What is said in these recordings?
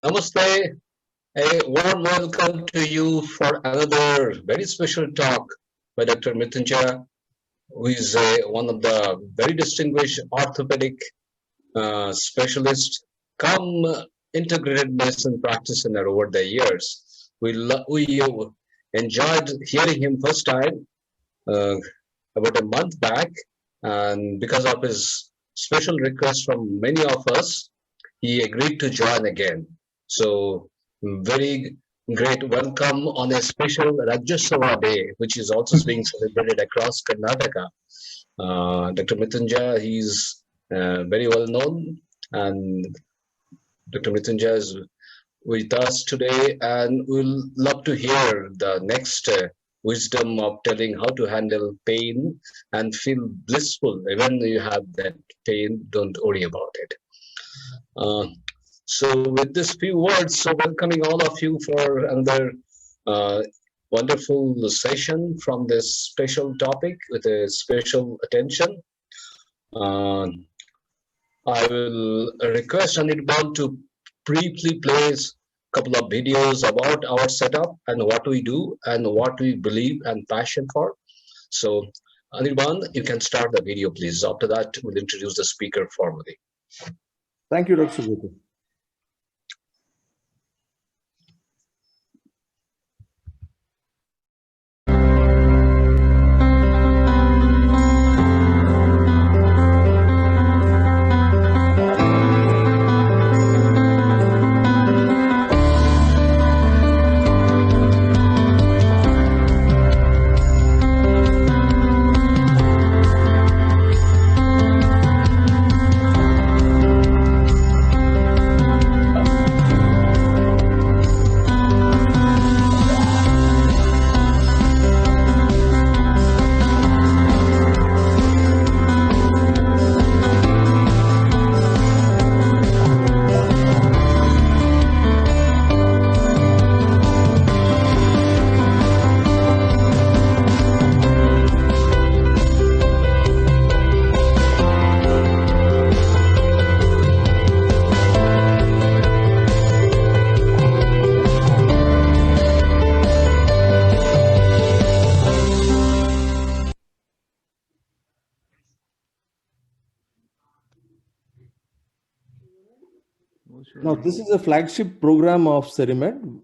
Namaste. A warm welcome to you for another very special talk by Dr. Mrityunjay, who is one of the very distinguished orthopedic specialists come integrated medicine practitioner over the years. We enjoyed hearing him first time about a month back, and because of his special request from many of us, he agreed to join again. So, very great welcome on a special Rajyasava Day, which is also being celebrated across Karnataka. Dr. Mrityunjay, he's very well known, and Dr. Mrityunjay is with us today, and we'll love to hear the next wisdom of telling how to handle pain and feel blissful. Even you have that pain, don't worry about it. Uh, so, with these few words, so welcoming all of you for another uh, wonderful session from this special topic with a special attention. Uh, I will request Anirban to briefly play a couple of videos about our setup and what we do and what we believe and passion for. So, Anirban, you can start the video, please. After that, we'll introduce the speaker formally. Thank you, Dr. Subhute. Now, this is a flagship program of Cerimed.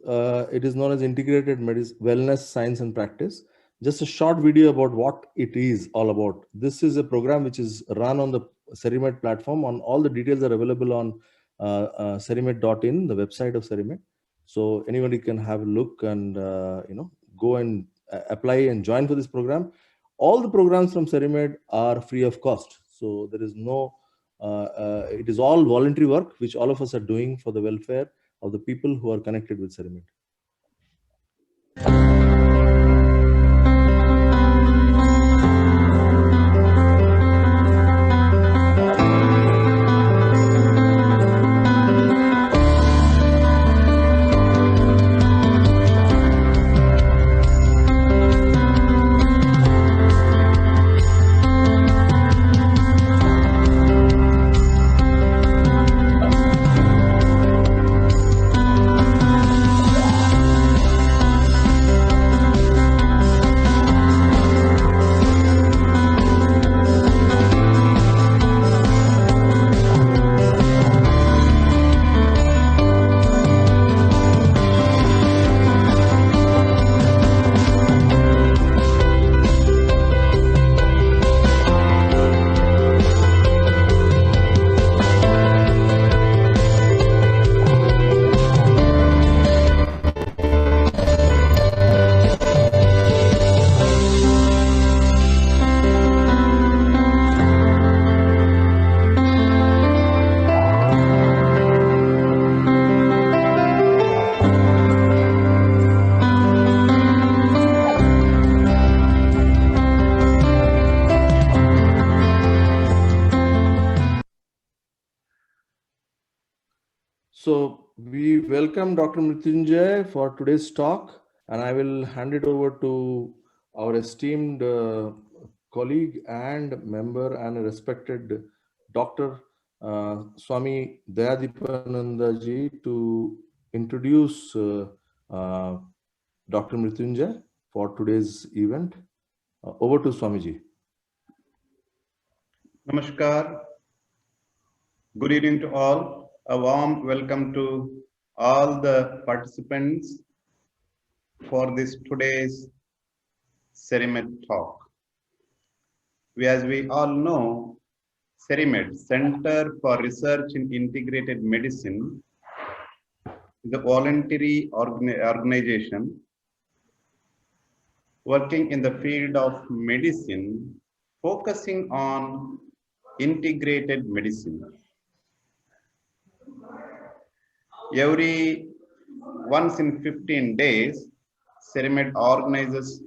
It is known as Integrated Wellness Science and Practice. Just a short video about what it is all about. This is a program which is run on the Cerimed platform. On all the details are available on cerimed.in, the website of Cerimed. So anybody can have a look and go and apply and join for this program. All the programs from Cerimed are free of cost. So there is no it is all voluntary work which all of us are doing for the welfare of the people who are connected with Cerimed. So we welcome Dr. Mrityunjay for today's talk, and I will hand it over to our esteemed colleague and member and respected Dr. Swami Dayadipananda ji to introduce Dr. Mrityunjay for today's event. Over to Swamiji. Namaskar. Good evening to all. A warm welcome to all the participants for this today's CERIMED talk. As we all know, CERIMED, Center for Research in Integrated Medicine, is a voluntary organization working in the field of medicine, focusing on integrated medicine. Every once in 15 days, CERIMED organizes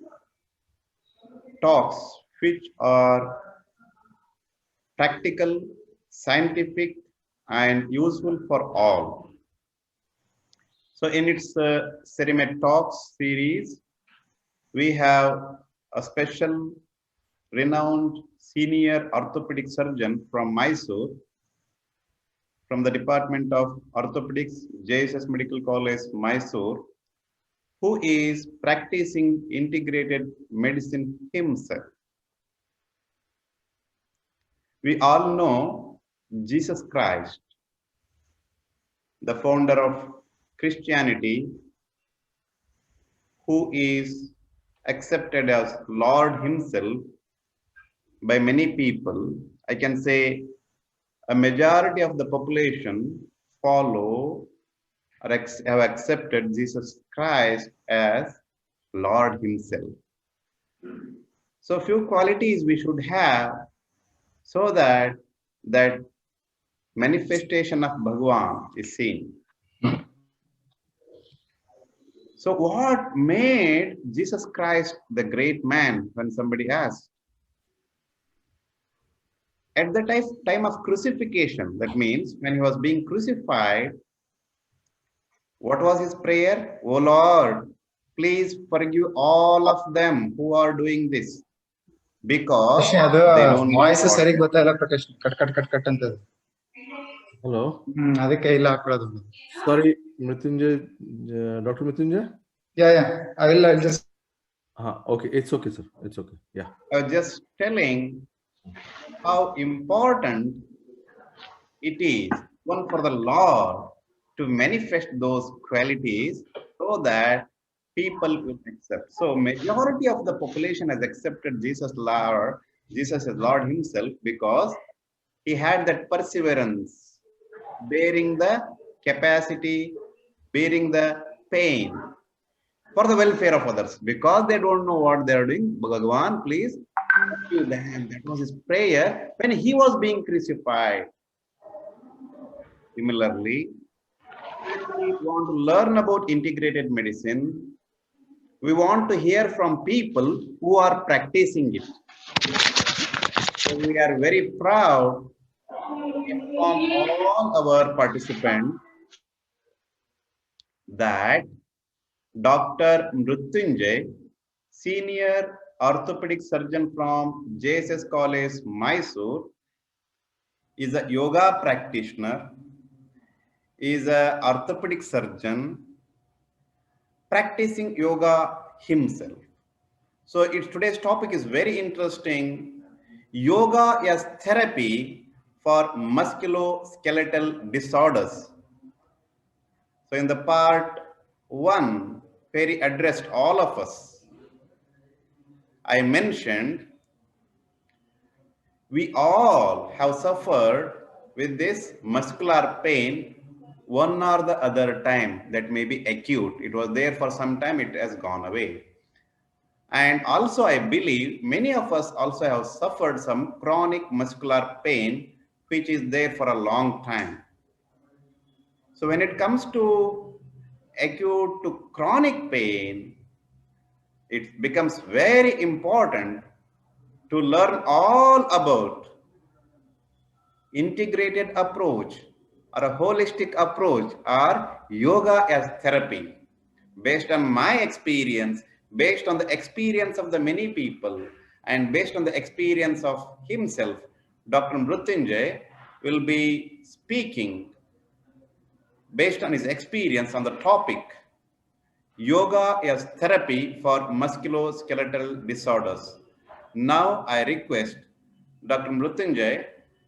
talks which are practical, scientific, and useful for all. So in its CERIMED Talks series, we have a special renowned senior orthopedic surgeon from Mysore, from the Department of Orthopedics, JSS Medical College, Mysore, who is practicing integrated medicine himself. We all know Jesus Christ, the founder of Christianity, who is accepted as Lord himself by many people. I can say a majority of the population follow or have accepted Jesus Christ as Lord himself. So few qualities we should have so that that manifestation of Bhagwan is seen. So what made Jesus Christ the great man, when somebody asks? At the time of crucifixion, that means when he was being crucified, what was his prayer? Oh Lord, please forgive all of them who are doing this, because they don't know voice what ಸರಿಗ್ ಗೊತ್ತಾಗಲ್ಲ Prakash, cut cut cut cut ಅಂತ. Hello. ಅದಕ್ಕೆ ಇಲ್ಲ ಹಾಕೊಳ್ಳೋದು. Sorry, Mrityunjay, Dr. Mrityunjay? Yeah. I will just. Okay, it's okay, sir. It's okay. Yeah. I was just telling how important it is, one for the Lord to manifest those qualities so that people will accept. So majority of the population has accepted Jesus as Lord himself because he had that perseverance, bearing the capacity, bearing the pain for the welfare of others, because they don't know what they are doing. Bhagwan, please forgive them. That was his prayer when he was being crucified. Similarly, when we want to learn about integrated medicine, we want to hear from people who are practicing it. So we are very proud to inform all our participants that Dr. Mrityunjay, senior orthopedic surgeon from JSS College, Mysore, is a yoga practitioner, is an orthopedic surgeon, practicing yoga himself. So today's topic is very interesting. Yoga as therapy for musculoskeletal disorders. So in the part 1, where he addressed all of us, I mentioned we all have suffered with this muscular pain one or the other time. That may be acute. It was there for some time, it has gone away. And also I believe many of us also have suffered some chronic muscular pain which is there for a long time. So when it comes to acute to chronic pain, it becomes very important to learn all about integrated approach or a holistic approach or yoga as therapy. Based on my experience, based on the experience of the many people, and based on the experience of himself, Dr. Mrityunjay will be speaking based on his experience on the topic, Yoga as Therapy for Musculoskeletal Disorders. Now I request Dr. Mrutyunjay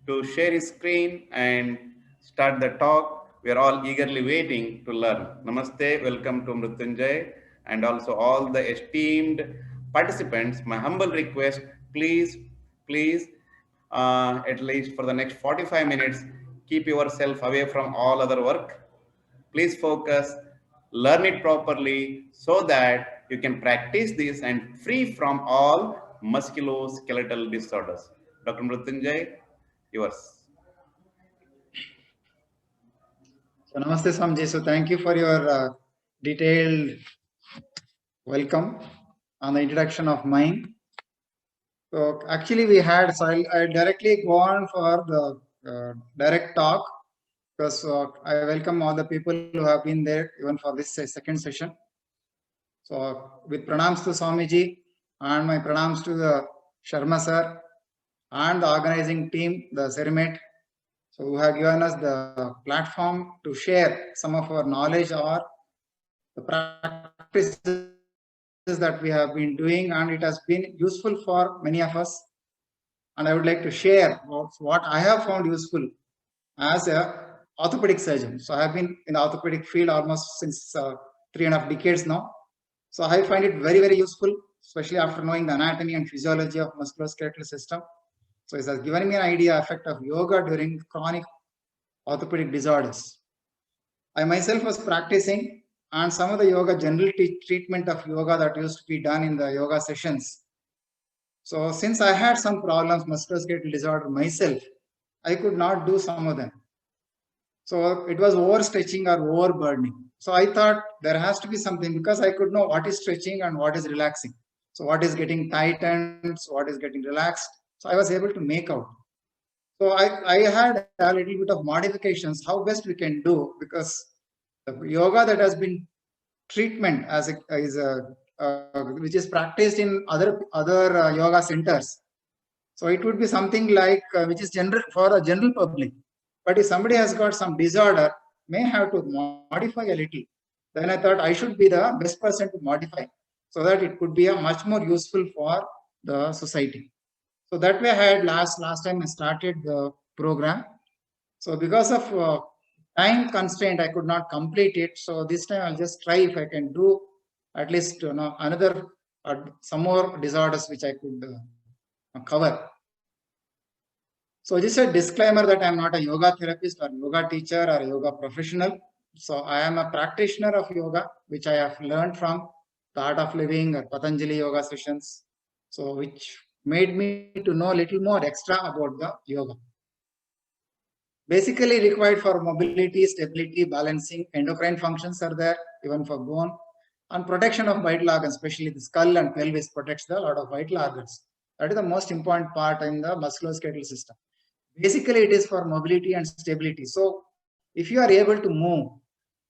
to share his screen and start the talk. We are all eagerly waiting to learn. Namaste, welcome to Mrutyunjay, and also all the esteemed participants. My humble request, please, at least for the next 45 minutes, keep yourself away from all other work. Please focus, learn it properly so that you can practice this and free from all musculoskeletal disorders. Dr. Mrutyunjay, yours. So Namaste Swamiji. So thank you for your detailed welcome on the introduction of mine. So actually we had, so I'll directly go on for the direct talk, because I welcome all the people who have been there even for this second session. So with pranams to Swamiji and my pranams to the Sharma sir and the organizing team, the CERIMET, so who have given us the platform to share some of our knowledge or the practices that we have been doing, and it has been useful for many of us. And I would like to share what I have found useful as a orthopedic surgeon. So I have been in the orthopedic field almost since 3.5 decades now. So I find it very, very useful, especially after knowing the anatomy and physiology of musculoskeletal system. So it has given me an idea effect of yoga during chronic orthopedic disorders. I myself was practicing, and some of the yoga, general treatment of yoga that used to be done in the yoga sessions. So since I had some problems, musculoskeletal disorder myself, I could not do some of them. So it was overstretching or overburdening. So I thought there has to be something, because I could know what is stretching and what is relaxing. So what is getting tightened, so what is getting relaxed. So I was able to make out. So I had a little bit of modifications, how best we can do, because the yoga that has been treatment as which is practiced in other yoga centers. So it would be something like which is general for a general public. But if somebody has got some disorder, may have to modify a little. Then I thought I should be the best person to modify, so that it could be a much more useful for the society. So that way I had last time I started the program. So because of time constraint, I could not complete it. So this time I'll just try if I can do at least another some more disorders which I could cover. So just a disclaimer that I'm not a yoga therapist or yoga teacher or a yoga professional. So I am a practitioner of yoga, which I have learned from the Art of Living or Patanjali yoga sessions. So which made me to know a little more extra about the yoga. Basically required for mobility, stability, balancing, endocrine functions are there, even for bone, and protection of vital organs, especially the skull and pelvis protects a lot of vital organs. That is the most important part in the musculoskeletal system. Basically, it is for mobility and stability. So if you are able to move,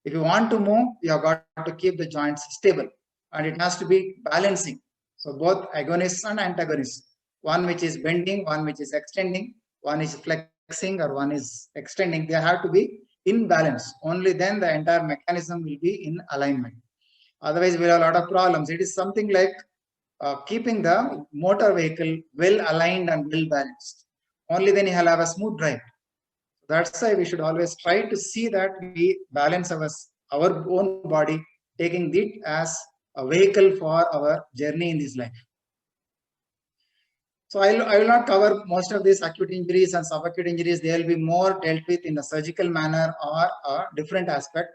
if you want to move, you have got to keep the joints stable, and it has to be balancing. So both agonists and antagonists, one which is bending, one which is extending, one is flexing or one is extending, they have to be in balance. Only then the entire mechanism will be in alignment. Otherwise, we have a lot of problems. It is something like keeping the motor vehicle well aligned and well balanced. Only then you will have a smooth drive. That's why we should always try to see that we balance our own body, taking it as a vehicle for our journey in this life. So I will not cover most of these acute injuries and subacute injuries. They will be more dealt with in a surgical manner or a different aspect.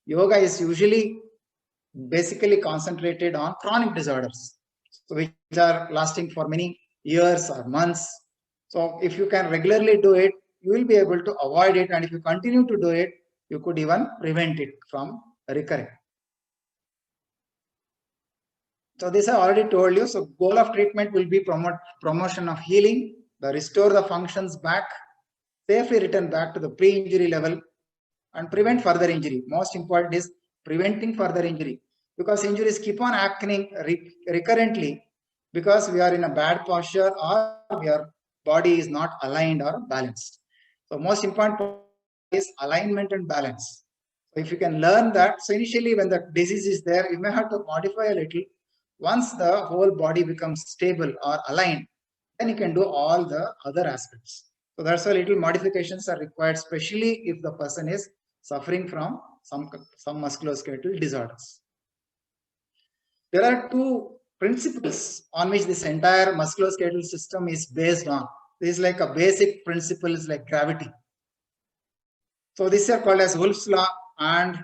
Yoga is usually basically concentrated on chronic disorders, so which are lasting for many years or months. So if you can regularly do it, you will be able to avoid it. And if you continue to do it, you could even prevent it from recurring. So this I already told you. So goal of treatment will be promotion of healing, restore the functions back, safely return back to the pre-injury level, and prevent further injury. Most important is preventing further injury, because injuries keep on happening recurrently because we are in a bad posture or our body is not aligned or balanced. So most important is alignment and balance. If you can learn that, so initially when the disease is there, you may have to modify a little. Once the whole body becomes stable or aligned, then you can do all the other aspects. So that's why little modifications are required, especially if the person is suffering from some musculoskeletal disorders. There are two principles on which this entire musculoskeletal system is based on. This is like a basic principle is like gravity. So these are called as Wolff's law and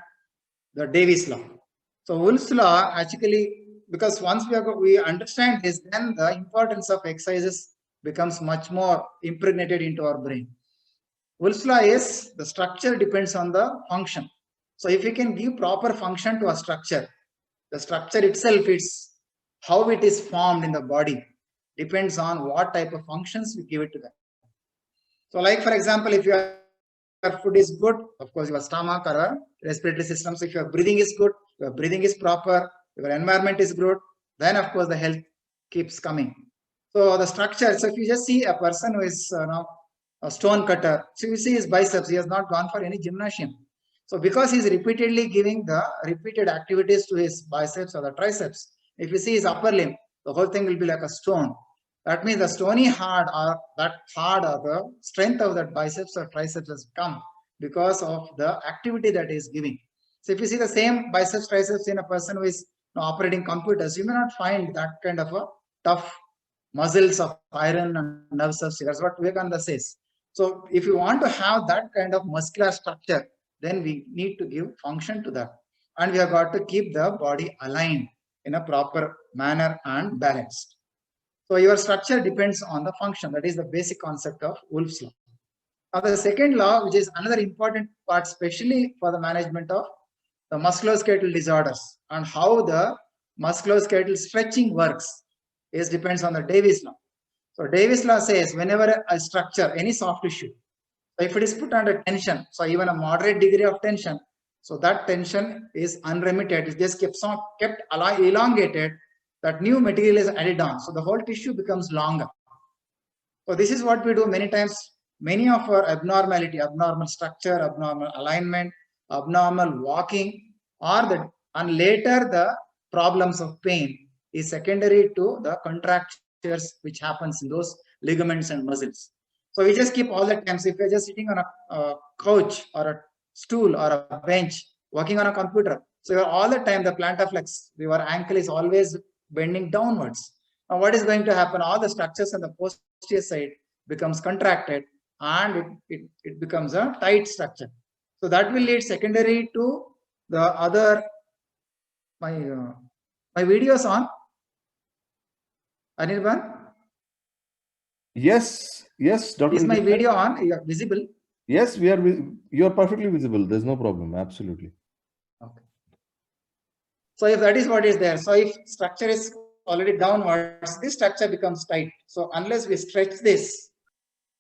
the Davis law. So Wolff's law actually, because once we understand this, then the importance of exercises becomes much more impregnated into our brain. Wolff's law is the structure depends on the function. So if you can give proper function to a structure, the structure itself, it's how it is formed in the body, depends on what type of functions we give it to them. So like for example, if your food is good, of course your stomach or respiratory system, so if your breathing is good, your breathing is proper, your environment is good, then of course the health keeps coming. So the structure, so if you just see a person who is a stone cutter, so you see his biceps, he has not gone for any gymnasium. So because he's repeatedly giving the repeated activities to his biceps or the triceps, if you see his upper limb, the whole thing will be like a stone. That means the stony hard or that hard or the strength of that biceps or triceps has come because of the activity that is giving. So if you see the same biceps, triceps in a person who is operating computers, you may not find that kind of a tough muscles of iron and nerves of steel. That's what Vivekananda says. So if you want to have that kind of muscular structure, then we need to give function to that. And we have got to keep the body aligned in a proper manner and balanced. So your structure depends on the function. That is the basic concept of Wolff's law. Now the second law, which is another important part, especially for the management of the musculoskeletal disorders and how the musculoskeletal stretching works, is depends on the Davis law. So Davis law says whenever a structure, any soft tissue, so if it is put under tension, so even a moderate degree of tension, so that tension is unremitted, it just kept elongated, that new material is added on. So the whole tissue becomes longer. So this is what we do many times. Many of our abnormality, abnormal structure, abnormal alignment, abnormal walking, and later the problems of pain is secondary to the contractures which happens in those ligaments and muscles. So we just keep all the time. So if you're just sitting on a couch or a stool or a bench, working on a computer, so you're all the time the plantar flex, your ankle is always bending downwards. Now what is going to happen? All the structures on the posterior side becomes contracted and it becomes a tight structure. So that will lead secondary to the other, my videos on, Anirban? Yes, Dr. Is my video on? You are visible? Yes, you are perfectly visible. There's no problem. Absolutely. Okay. So if that is what is there, so if structure is already downwards, this structure becomes tight. So unless we stretch this,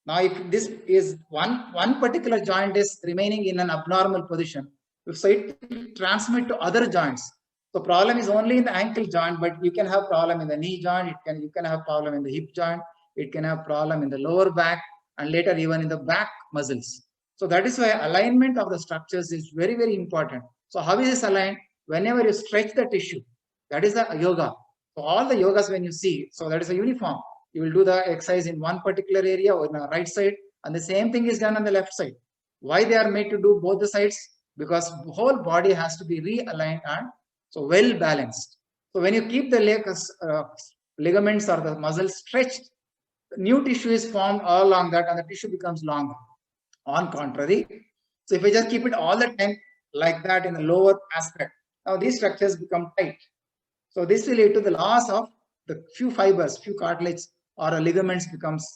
now if this is one particular joint is remaining in an abnormal position, so it transmit to other joints. So problem is only in the ankle joint, but you can have problem in the knee joint, you can have problem in the hip joint, it can have problem in the lower back, and later even in the back muscles. So that is why alignment of the structures is very, very important. So how is this aligned? Whenever you stretch the tissue, that is the yoga. So all the yogas when you see, so that is a uniform. You will do the exercise in one particular area or in the right side, and the same thing is done on the left side. Why they are made to do both the sides? Because the whole body has to be realigned and so well balanced. So when you keep the ligaments or the muscles stretched, new tissue is formed all along that and the tissue becomes longer. On contrary, so if we just keep it all the time like that in the lower aspect, now these structures become tight. So this will lead to the loss of the few fibers, few cartilage or ligaments becomes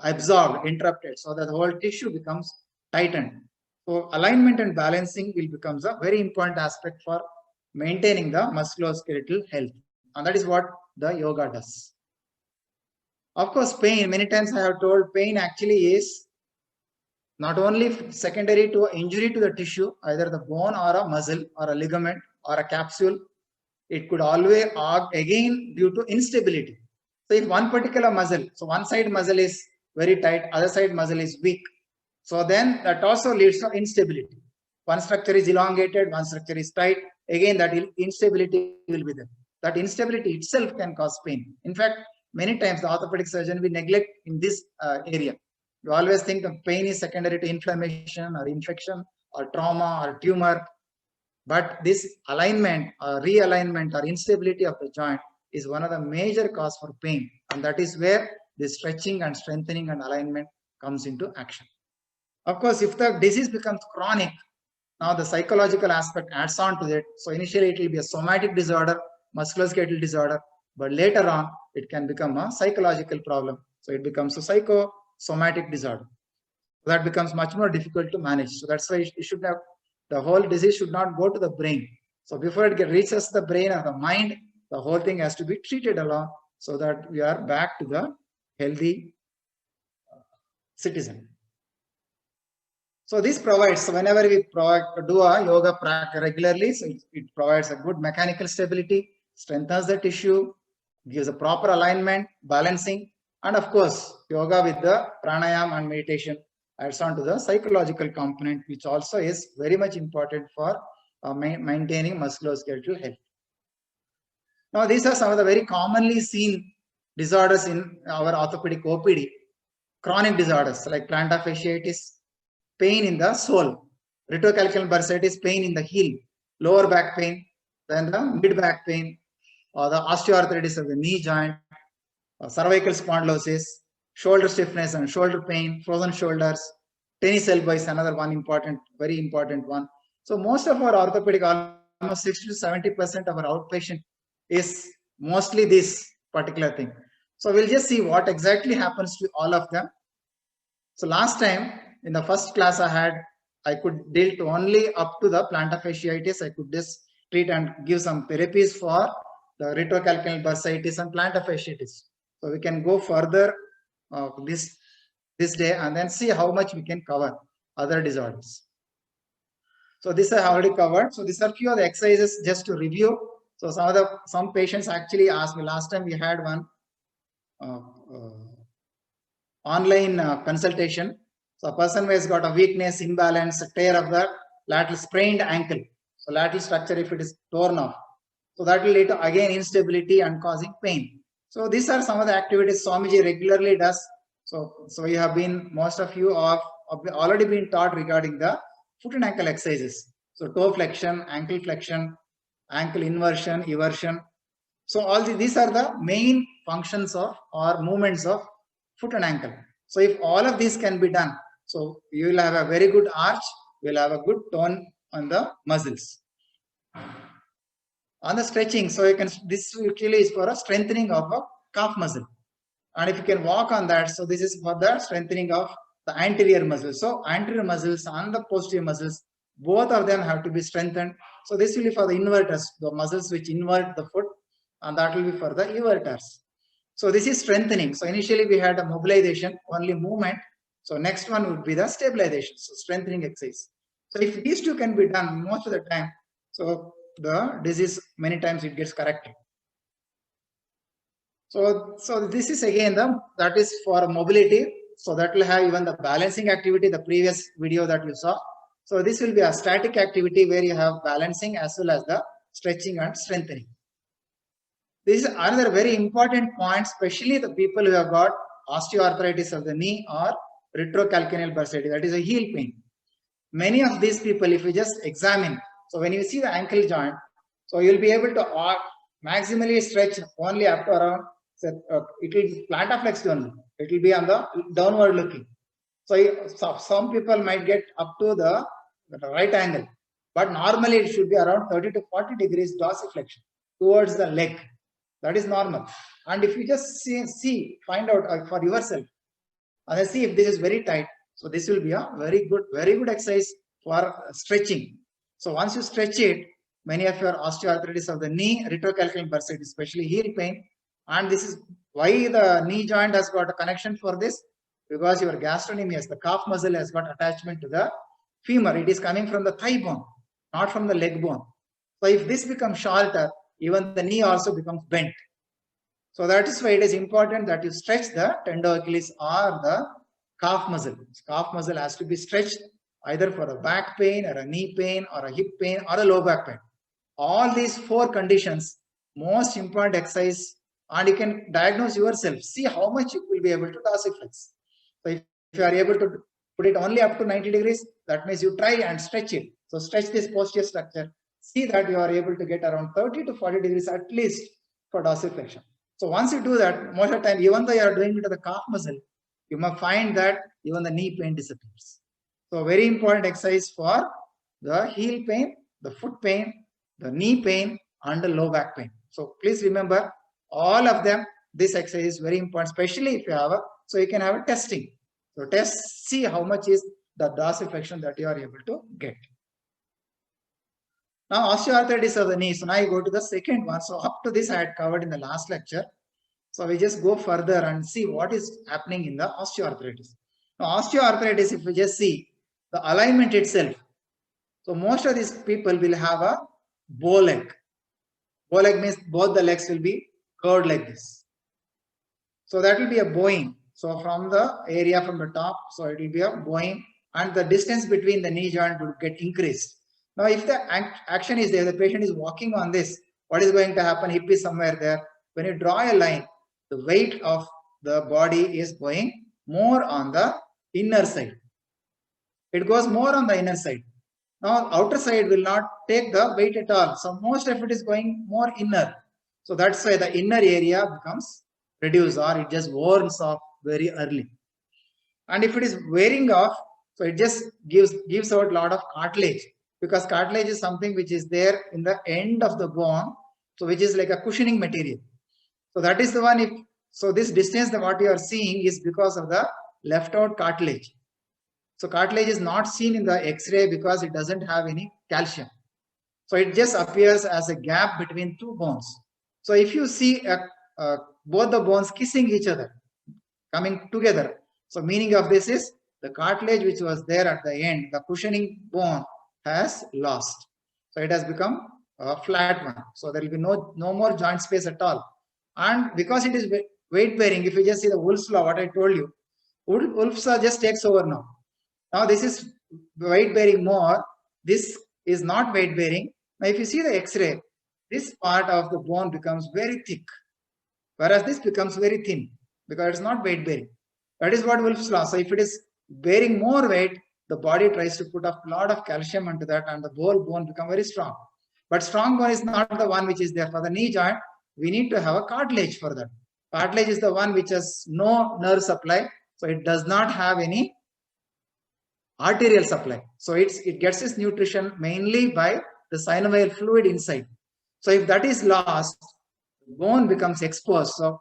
absorbed, interrupted, so that the whole tissue becomes tightened. So alignment and balancing will becomes a very important aspect for maintaining the musculoskeletal health, and that is what the yoga does. Of course, pain, many times I have told, pain actually is not only secondary to injury to the tissue, either the bone or a muscle or a ligament or a capsule. It could always again due to instability. So if one particular muscle, so one side muscle is very tight, other side muscle is weak, so then that also leads to instability. One structure is elongated, one structure is tight. Again, that instability will be there. That instability itself can cause pain. In fact, many times the orthopedic surgeon will neglect in this area. You always think the pain is secondary to inflammation or infection or trauma or tumor. But this alignment or realignment or instability of the joint is one of the major cause for pain. And that is where the stretching and strengthening and alignment comes into action. Of course, if the disease becomes chronic, now the psychological aspect adds on to it. So initially it will be a somatic disorder, musculoskeletal disorder, but later on it can become a psychological problem. So it becomes a psychosomatic disorder. That becomes much more difficult to manage. So that's why it should have, the whole disease should not go to the brain. So before it reaches the brain or the mind, the whole thing has to be treated along so that we are back to the healthy citizen. So this provides, so whenever we do a yoga practice regularly, so it provides a good mechanical stability, strengthens the tissue, gives a proper alignment, balancing, and of course, yoga with the pranayama and meditation adds on to the psychological component, which also is very much important for maintaining musculoskeletal health. Now, these are some of the very commonly seen disorders in our orthopedic OPD, chronic disorders like plantar fasciitis, pain in the sole, retrocalcaneal bursitis, pain in the heel, lower back pain, then the mid back pain, or the osteoarthritis of the knee joint, cervical spondylosis, shoulder stiffness and shoulder pain, frozen shoulders, tennis elbow is another one important, very important one. So most of our orthopedic, almost 60 to 70% of our outpatient is mostly this particular thing. So we'll just see what exactly happens to all of them. So last time in the first class I could deal to only up to the plantar fasciitis. I could just treat and give some therapies for the retrocalcaneal bursitis and plantar fasciitis. So we can go further this day and then see how much we can cover other disorders. So this I already covered. So these are few of the exercises just to review. So some patients actually asked me, last time we had one online consultation. So a person who has got a weakness, imbalance, a tear of the lateral sprained ankle. So lateral structure, if it is torn off, so that will lead to again instability and causing pain. So these are some of the activities Swamiji regularly does. So you have been, most of you have already been taught regarding the foot and ankle exercises. So toe flexion, ankle inversion, eversion. So all these are the main functions of or movements of foot and ankle. So if all of these can be done, so you will have a very good arch, you will have a good tone on the muscles. On the stretching, so you can, this actually is for a strengthening of a calf muscle. And if you can walk on that, so this is for the strengthening of the anterior muscles. So anterior muscles and the posterior muscles, both of them have to be strengthened. So this will be for the inverters, the muscles which invert the foot, and that will be for the everters. So this is strengthening. So initially we had a mobilization, only movement. So next one would be the stabilization, so strengthening exercise. So if these two can be done most of the time, so the disease many times it gets corrected. So this is again that is for mobility. So that will have even the balancing activity, the previous video that you saw. So this will be a static activity where you have balancing as well as the stretching and strengthening. This is another very important point, especially the people who have got osteoarthritis of the knee or retrocalcaneal bursitis, that is a heel pain. Many of these people, if you just examine, so when you see the ankle joint, so you'll be able to maximally stretch only up to around, it will be plantar flexed only. It will be on the downward looking. So some people might get up to the right angle, but normally it should be around 30 to 40 degrees dorsiflexion towards the leg. That is normal. And if you just find out for yourself, and see if this is very tight, so this will be a very good exercise for stretching. So once you stretch it, many of your osteoarthritis of the knee, retrocalcaneal bursitis, especially heel pain, and this is why the knee joint has got a connection for this, because your gastrocnemius, the calf muscle, has got attachment to the femur. It is coming from the thigh bone, not from the leg bone. So if this becomes shorter, even the knee also becomes bent. So that is why it is important that you stretch the tendo Achilles or the calf muscle. Calf muscle has to be stretched either for a back pain or a knee pain or a hip pain or a low back pain. All these 4 conditions, most important exercise, and you can diagnose yourself. See how much you will be able to dorsiflex. So if you are able to put it only up to 90 degrees, that means you try and stretch it. So stretch this posterior structure. See that you are able to get around 30 to 40 degrees at least for dorsiflexion. So once you do that, most of the time, even though you are doing it to the calf muscle, you must find that even the knee pain disappears. So very important exercise for the heel pain, the foot pain, the knee pain, and the low back pain. So please remember all of them. This exercise is very important, especially if you have a, so you can have a testing. So test, see how much is the dorsiflexion that you are able to get. Now osteoarthritis of the knee. So now you go to the second one. So up to this I had covered in the last lecture. So we just go further and see what is happening in the osteoarthritis. Now osteoarthritis, if we just see the alignment itself. So most of these people will have a bow leg. Bow leg means both the legs will be curved like this. So that will be a bowing. So from the area from the top, so it will be a bowing, and the distance between the knee joint will get increased. Now, if the action is there, the patient is walking on this, what is going to happen? Hip is somewhere there. When you draw a line, the weight of the body is going more on the inner side. It goes more on the inner side. Now, outer side will not take the weight at all. So most of it is going more inner. So that's why the inner area becomes reduced, or it just wears off very early. And if it is wearing off, so it just gives out a lot of cartilage, because cartilage is something which is there in the end of the bone, so which is like a cushioning material. So that is the one. If so, this distance that what you are seeing is because of the left out cartilage. So cartilage is not seen in the X-ray because it doesn't have any calcium. So it just appears as a gap between 2 bones. So if you see both the bones kissing each other, coming together, so meaning of this is the cartilage which was there at the end, the cushioning bone has lost. So it has become a flat one. So there will be no more joint space at all. And because it is weight bearing, if you just see the Wolff's law, what I told you, Wolff's law just takes over now. Now this is weight bearing more. This is not weight bearing. Now if you see the X-ray, this part of the bone becomes very thick, whereas this becomes very thin because it's not weight bearing. That is what Wolff's law. So if it is bearing more weight, the body tries to put a lot of calcium into that, and the whole bone become very strong. But strong bone is not the one which is there for the knee joint. We need to have a cartilage for that. Cartilage is the one which has no nerve supply, so it does not have any arterial supply. So it gets its nutrition mainly by the synovial fluid inside. So if that is lost, bone becomes exposed. So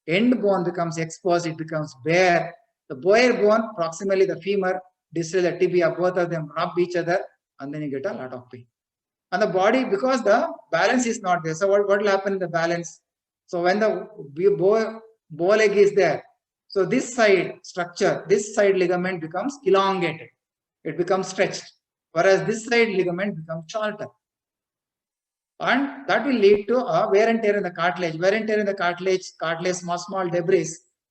end bone becomes exposed, it becomes bare. The bare bone, proximally the femur, distal the tibia, both of them rub each other, and then you get a lot of pain. And the body, because the balance is not there. So what will happen in the balance? So when the bow leg is there, so this side structure, this side ligament becomes elongated. It becomes stretched, whereas this side ligament becomes shorter. And that will lead to a wear and tear in the cartilage. Wear and tear in the cartilage, small debris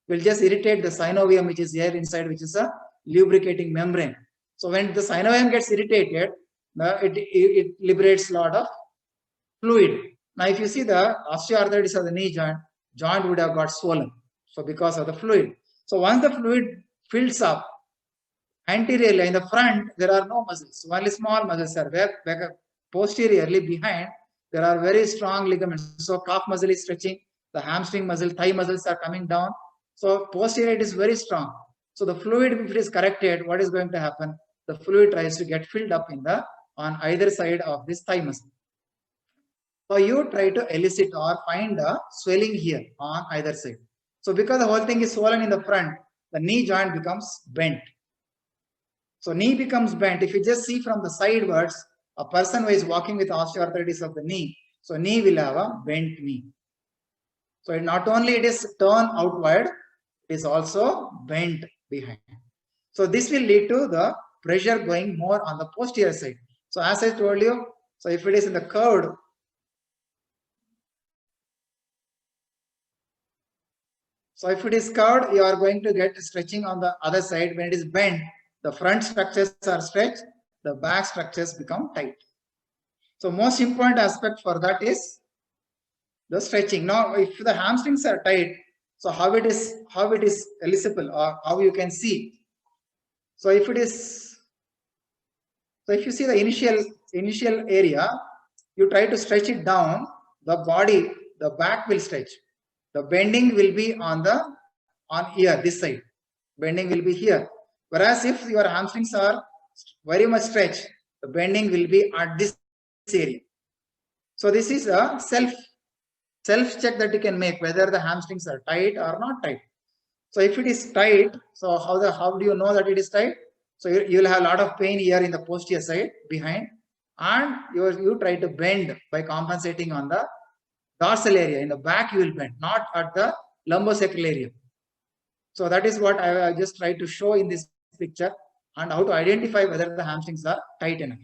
will just irritate the synovium, which is here inside, which is a lubricating membrane. So when the synovium gets irritated, it liberates a lot of fluid. Now, if you see the osteoarthritis of the knee joint would have got swollen. So because of the fluid. So once the fluid fills up, anteriorly in the front, there are no muscles. Only small muscles are there. Posteriorly behind, there are very strong ligaments. So calf muscle is stretching, the hamstring muscle, thigh muscles are coming down. So posterior it is very strong. So the fluid, if it is corrected, what is going to happen? The fluid tries to get filled up on either side of this thigh muscle. So you try to elicit or find a swelling here on either side. So because the whole thing is swollen in the front, the knee joint becomes bent. So knee becomes bent. If you just see from the sidewards, a person who is walking with osteoarthritis of the knee, so knee will have a bent knee. So not only it is turned outward, it is also bent behind. So this will lead to the pressure going more on the posterior side. So as I told you, so if it is in the curved, so if it is curved, you are going to get stretching on the other side. When it is bent, the front structures are stretched, the back structures become tight. So most important aspect for that is the stretching. Now, if the hamstrings are tight, so how it is eligible, or how you can see. So if it is, so if you see the initial area, you try to stretch it down, the body, the back will stretch. The bending will be on here, this side. Bending will be here. Whereas if your hamstrings are very much stretched, the bending will be at this area. So this is a self check that you can make whether the hamstrings are tight or not tight. So if it is tight, so how do you know that it is tight? So you will have a lot of pain here in the posterior side behind, and you try to bend by compensating on the dorsal area. In the back you will bend, not at the lumbosacral area. So that is what I just try to show in this picture, and how to identify whether the hamstrings are tight enough.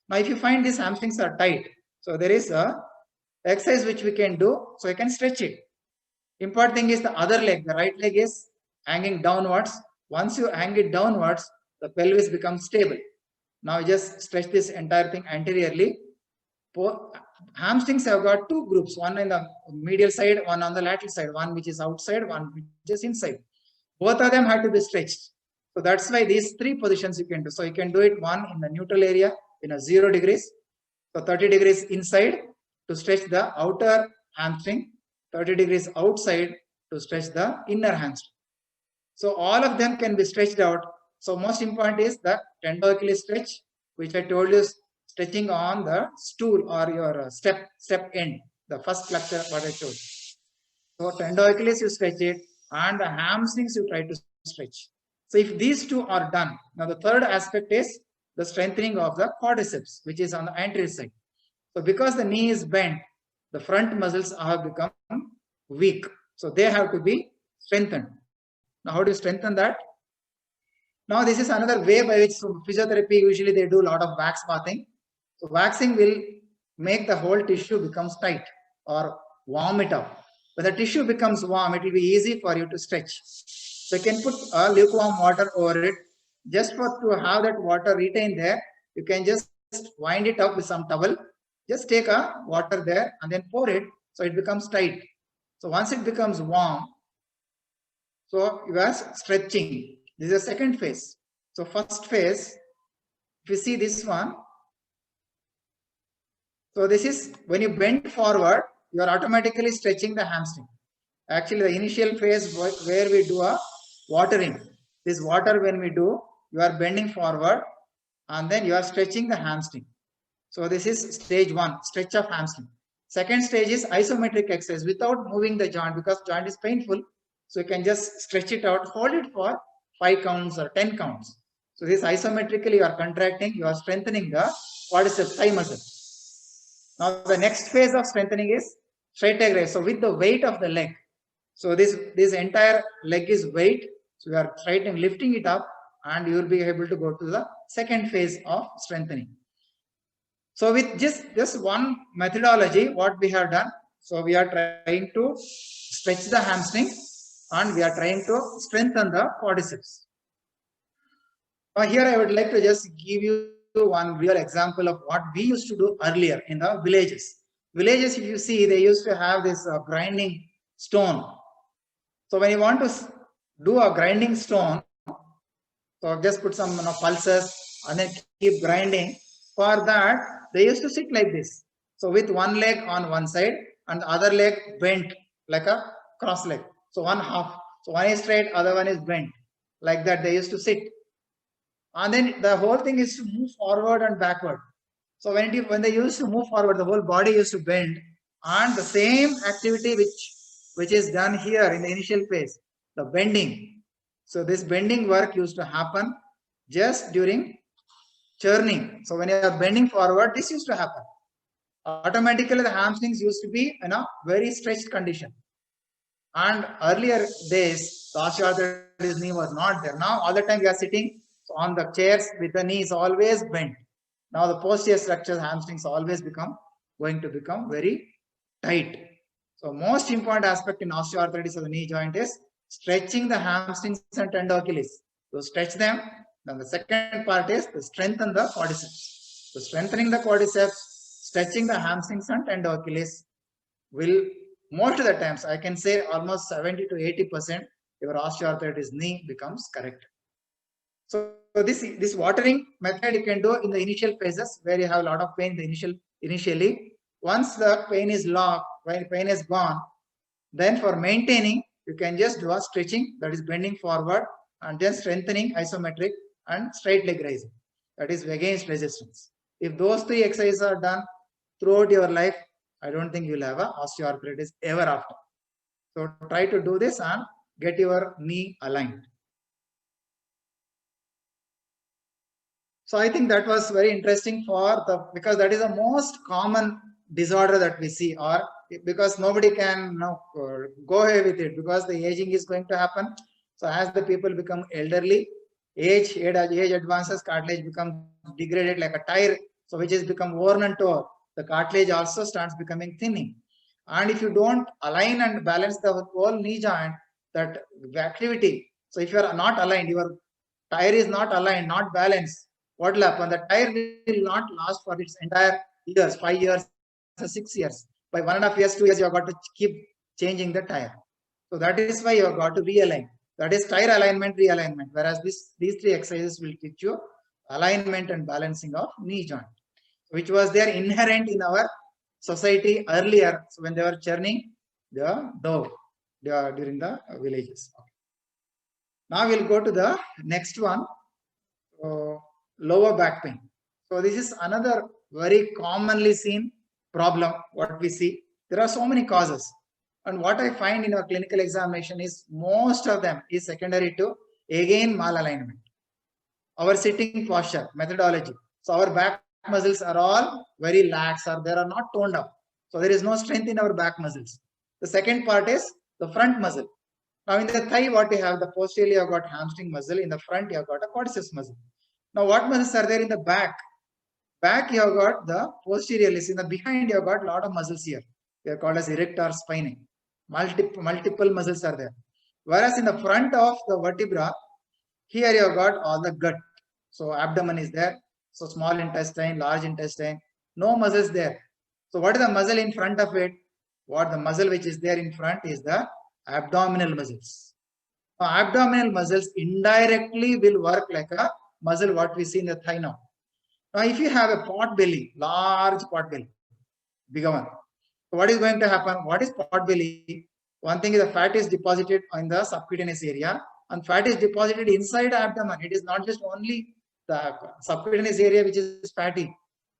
Now if you find these hamstrings are tight, so there is a exercise which we can do, so you can stretch it. Important thing is the other leg, the right leg is hanging downwards. Once you hang it downwards, the pelvis becomes stable. Now just stretch this entire thing anteriorly. Hamstrings have got two groups, one in the medial side, one on the lateral side, one which is outside, one which is inside. Both of them have to be stretched. So that's why these three positions you can do. So you can do it one in the neutral area in a 0 degrees. So 30 degrees inside to stretch the outer hamstring, 30 degrees outside to stretch the inner hamstring. So all of them can be stretched out. So most important is the tendo-Achilles stretch, which I told you, stretching on the stool or your step end, the first flexor what I told. So tendo-Achilles you stretch it, and the hamstrings you try to stretch. So if these two are done, now the third aspect is the strengthening of the quadriceps, which is on the anterior side. So because the knee is bent, the front muscles have become weak. So they have to be strengthened. Now how do you strengthen that? Now this is another way by which physiotherapy, usually they do a lot of wax bathing. So waxing will make the whole tissue becomes tight or warm it up. When the tissue becomes warm, it will be easy for you to stretch. So you can put lukewarm water over it. Just to have that water retained there, you can just wind it up with some towel. Just take a water there and then pour it, so it becomes tight. So once it becomes warm, so you are stretching. This is the second phase. So first phase, if you see this one, so this is when you bend forward, you are automatically stretching the hamstring. Actually, the initial phase where we do a watering, this water when we do, you are bending forward and then you are stretching the hamstring. So this is stage one, stretch of hamstring. Second stage is isometric exercise without moving the joint, because joint is painful. So you can just stretch it out, hold it for 5 counts or 10 counts. So this isometrically you are contracting, you are strengthening the quadriceps thigh muscle. Now the next phase of strengthening is straight leg raise. So with the weight of the leg. So this entire leg is weight. So you are lifting it up, and you will be able to go to the second phase of strengthening. So with just one methodology, what we have done, so we are trying to stretch the hamstring and we are trying to strengthen the quadriceps. Now here I would like to just give you one real example of what we used to do earlier in the villages. Villages, if you see, they used to have this grinding stone. So when you want to do a grinding stone, so just put some pulses and then keep grinding. For that, they used to sit like this. So with one leg on one side and the other leg bent like a cross leg. So one half. So one is straight, other one is bent. Like that they used to sit. And then the whole thing is to move forward and backward. So when they used to move forward, the whole body used to bend. And the same activity which is done here in the initial phase, the bending. So this bending work used to happen just during churning. So when you are bending forward, this used to happen. Automatically the hamstrings used to be in a very stretched condition. And earlier days, the osteoarthritis knee was not there. Now all the time we are sitting on the chairs with the knees always bent. Now the posterior structures, hamstrings always going to become very tight. So most important aspect in osteoarthritis of the knee joint is stretching the hamstrings and tendo-Achilles. So stretch them, Then the second part is to strengthen the quadriceps. So strengthening the quadriceps, stretching the hamstrings and Achilles will, most of the times, I can say almost 70 to 80%, your osteoarthritis knee becomes correct. So this watering method you can do in the initial phases where you have a lot of pain initially. Once the pain is locked, when pain is gone, then for maintaining, you can just do a stretching, that is bending forward, and then strengthening isometric and straight leg raising, that is against resistance. If those three exercises are done throughout your life, I don't think you'll have a osteoarthritis ever after. So try to do this and get your knee aligned. So I think that was very interesting because that is the most common disorder that we see, or because nobody can go away with it because the aging is going to happen. So as the people become elderly, age advances, cartilage becomes degraded like a tire, so which has become worn and torn. The cartilage also starts becoming thinning. And if you don't align and balance the whole knee joint, that activity, so if you are not aligned, your tire is not aligned, not balanced, what will happen? The tire will not last for its entire years, 5 years, 6 years. By 1.5 years, 2 years, you have got to keep changing the tire. So that is why you have got to realign. That is tire alignment, realignment. Whereas these three exercises will teach you alignment and balancing of knee joint, which was there inherent in our society earlier. So when they were churning the dough during the villages. Now we'll go to the next one. Lower back pain. So this is another very commonly seen problem, what we see. There are so many causes. And what I find in our clinical examination is most of them is secondary to, again, malalignment. Our sitting posture, methodology. So our back muscles are all very lax, or they are not toned up. So there is no strength in our back muscles. The second part is the front muscle. Now in the thigh, what you have, the posterior, you have got hamstring muscle. In the front, you have got a quadriceps muscle. Now, what muscles are there in the back? Back, you have got the posteriorlis. In the behind, you have got a lot of muscles here. They are called as erector spinae. Multiple muscles are there. Whereas in the front of the vertebra, here you have got all the gut. So abdomen is there. So small intestine, large intestine, no muscles there. So what is the muscle in front of it? What the muscle which is there in front is the abdominal muscles. Now, abdominal muscles indirectly will work like a muscle what we see in the thigh now. Now, if you have a pot belly, large pot belly, bigger one, so what is going to happen? What is pot belly? One thing is the fat is deposited in the subcutaneous area, and fat is deposited inside the abdomen. It is not just only the subcutaneous area which is fatty.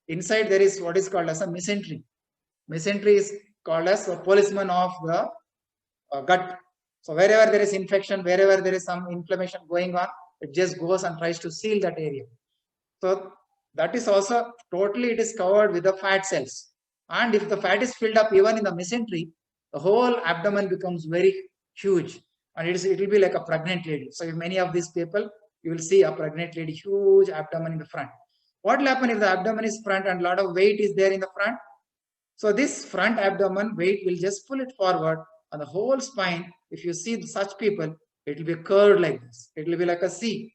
Inside there is what is called as a mesentery. Mesentery is called as a policeman of the gut. So wherever there is infection, wherever there is some inflammation going on, it just goes and tries to seal that area. So that is also totally, it is covered with the fat cells. And if the fat is filled up even in the mesentery, the whole abdomen becomes very huge, and it will be like a pregnant lady. So if many of these people, you will see a pregnant lady, huge abdomen in the front. What will happen if the abdomen is front and a lot of weight is there in the front? So this front abdomen weight will just pull it forward, and the whole spine, if you see such people, it will be curved like this. It will be like a C.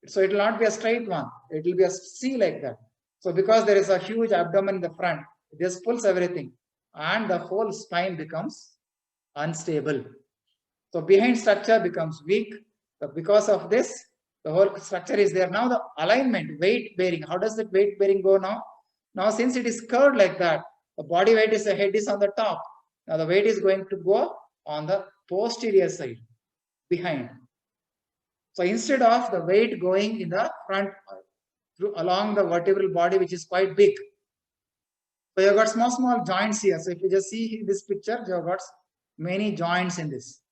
So it will not be a straight one. It will be a C like that. So because there is a huge abdomen in the front, it just pulls everything, and the whole spine becomes unstable. So behind structure becomes weak. So because of this, the whole structure is there. Now the alignment, weight bearing. How does the weight bearing go now? Now since it is curved like that, the body weight is, the head is on the top. Now the weight is going to go on the posterior side, behind. So instead of the weight going in the front along the vertebral body, which is quite big. So you've got small joints here. So if you just see this picture, you've got many joints in this.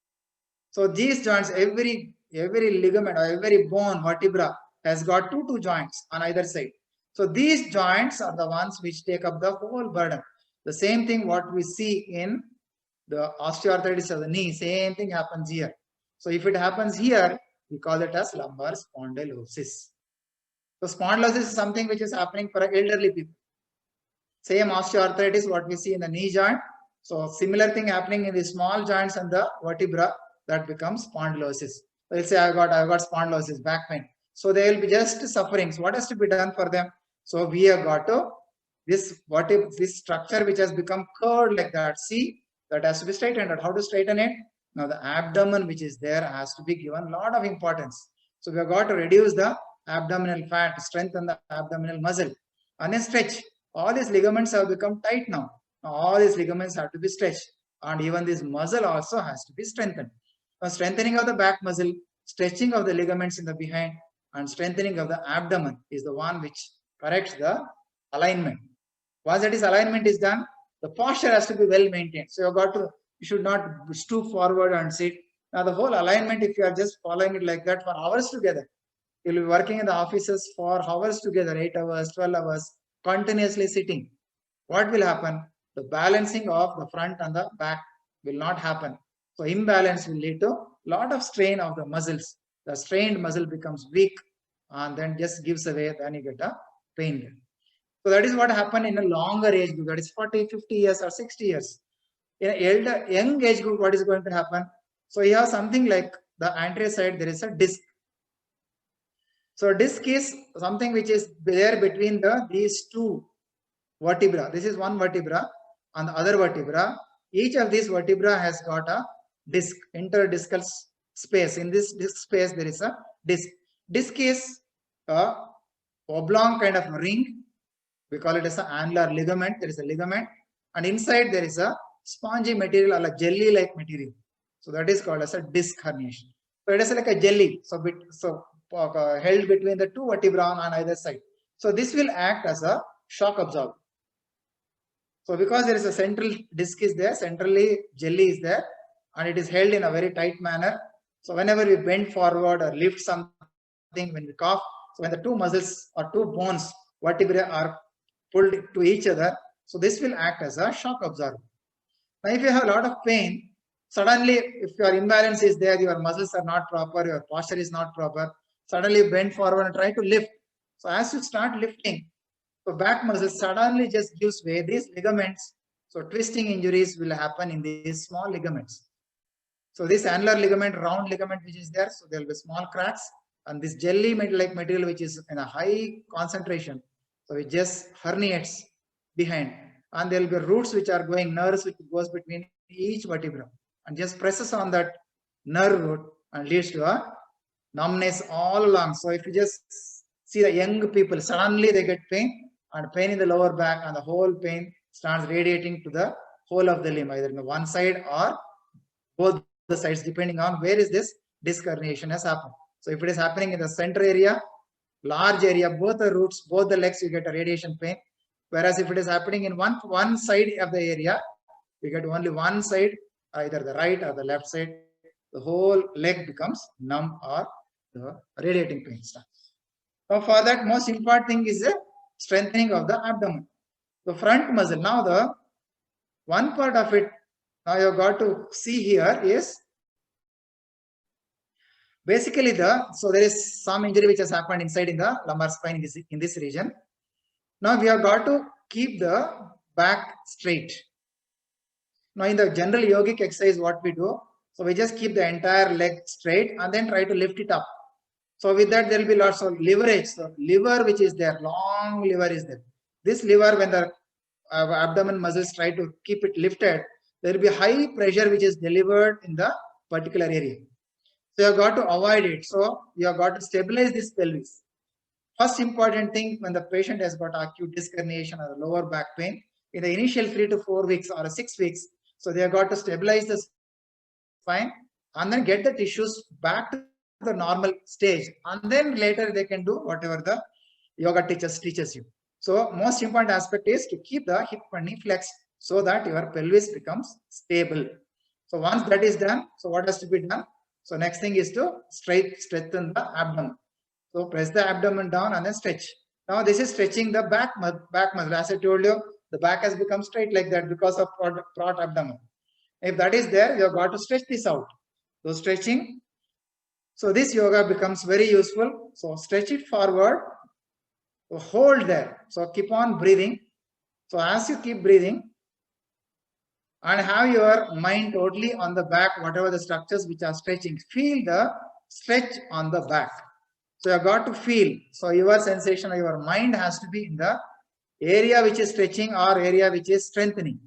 So these joints, every ligament or every bone, vertebra has got two joints on either side. So these joints are the ones which take up the whole burden. The same thing what we see in the osteoarthritis of the knee, same thing happens here. So if it happens here, we call it as lumbar spondylosis. So spondylosis is something which is happening for elderly people. Same osteoarthritis what we see in the knee joint. So similar thing happening in the small joints and the vertebra, that becomes spondylosis. So let's say I've got spondylosis, back pain. So they will be just suffering. So what has to be done for them? So we have got to what if this structure which has become curved like that, see, that has to be straightened out. How to straighten it? Now the abdomen which is there has to be given a lot of importance. So we have got to reduce the abdominal fat, strengthen the abdominal muscle, and then stretch. All these ligaments have become tight now. Now all these ligaments have to be stretched, and even this muscle also has to be strengthened. Now strengthening of the back muscle, stretching of the ligaments in the behind, and strengthening of the abdomen is the one which corrects the alignment. Once that is alignment is done, the posture has to be well maintained. So you should not stoop forward and sit. Now the whole alignment, if you are just following it like that for hours together, you'll be working in the offices for hours together, 8 hours, 12 hours, continuously sitting. What will happen? The balancing of the front and the back will not happen. So imbalance will lead to a lot of strain of the muscles. The strained muscle becomes weak and then just gives away, then you get a pain. So that is what happened in a longer age group, that is 40, 50 years or 60 years. In an young age group, what is going to happen? So you have something like the anterior side, there is a disc. So disc is something which is there between these two vertebra. This is one vertebra and the other vertebra. Each of these vertebra has got a disc, interdiscal space. In this disc space, there is a disc. Disc is a oblong kind of ring. We call it as an annular ligament. There is a ligament, and inside there is a spongy material or a jelly-like material. So that is called as a disc herniation. So it is like a jelly. So held between the two vertebrae on either side. So this will act as a shock absorber. So because there is a central disc is there, centrally jelly is there, and it is held in a very tight manner. So whenever we bend forward or lift something, when we cough, so when the two muscles or two bones, vertebrae are pulled to each other, so this will act as a shock absorber. Now if you have a lot of pain, suddenly if your imbalance is there, your muscles are not proper, your posture is not proper, suddenly bend forward and try to lift. So as you start lifting, the back muscle suddenly just gives way, these ligaments, so twisting injuries will happen in these small ligaments. So this annular ligament, round ligament which is there, so there will be small cracks, and this jelly-like material which is in a high concentration, so it just herniates behind, and there will be roots which are going, nerves which goes between each vertebra and just presses on that nerve root and leads to a numbness all along. So if you just see the young people, suddenly they get pain and pain in the lower back, and the whole pain starts radiating to the whole of the limb, either in the one side or both the sides, depending on where is this disc herniation has happened. So if it is happening in the center area, large area, both the roots, both the legs, you get a radiation pain. Whereas if it is happening in one side of the area, you get only one side, either the right or the left side, the whole leg becomes numb or the radiating pain starts. Now for that, most important thing is the strengthening of the abdomen. The front muscle. Now the one part of it, now you have got to see here is basically so there is some injury which has happened inside in the lumbar spine in this region. Now we have got to keep the back straight. Now in the general yogic exercise, what we do, so we just keep the entire leg straight and then try to lift it up. So with that, there will be lots of leverage. So liver which is there, long liver is there. This liver, when the abdomen muscles try to keep it lifted, there will be high pressure which is delivered in the particular area. So you have got to avoid it. So you have got to stabilize this pelvis. First important thing, when the patient has got acute disc herniation or lower back pain, in the initial 3 to 4 weeks or 6 weeks, so they have got to stabilize the spine and then get the tissues back to the normal stage, and then later they can do whatever the yoga teaches you. So most important aspect is to keep the hip and knee flexed so that your pelvis becomes stable. So once that is done, so what has to be done? So next thing is to strengthen the abdomen. So press the abdomen down and then stretch. Now this is stretching the back muscle. As I told you, the back has become straight like that because of broad abdomen. If that is there, you have got to stretch this out. So stretching. So this yoga becomes very useful. So stretch it forward. So hold there. So keep on breathing. So as you keep breathing and have your mind totally on the back, whatever the structures which are stretching, feel the stretch on the back. So you have got to feel. So your sensation or your mind has to be in the area which is stretching or area which is strengthening.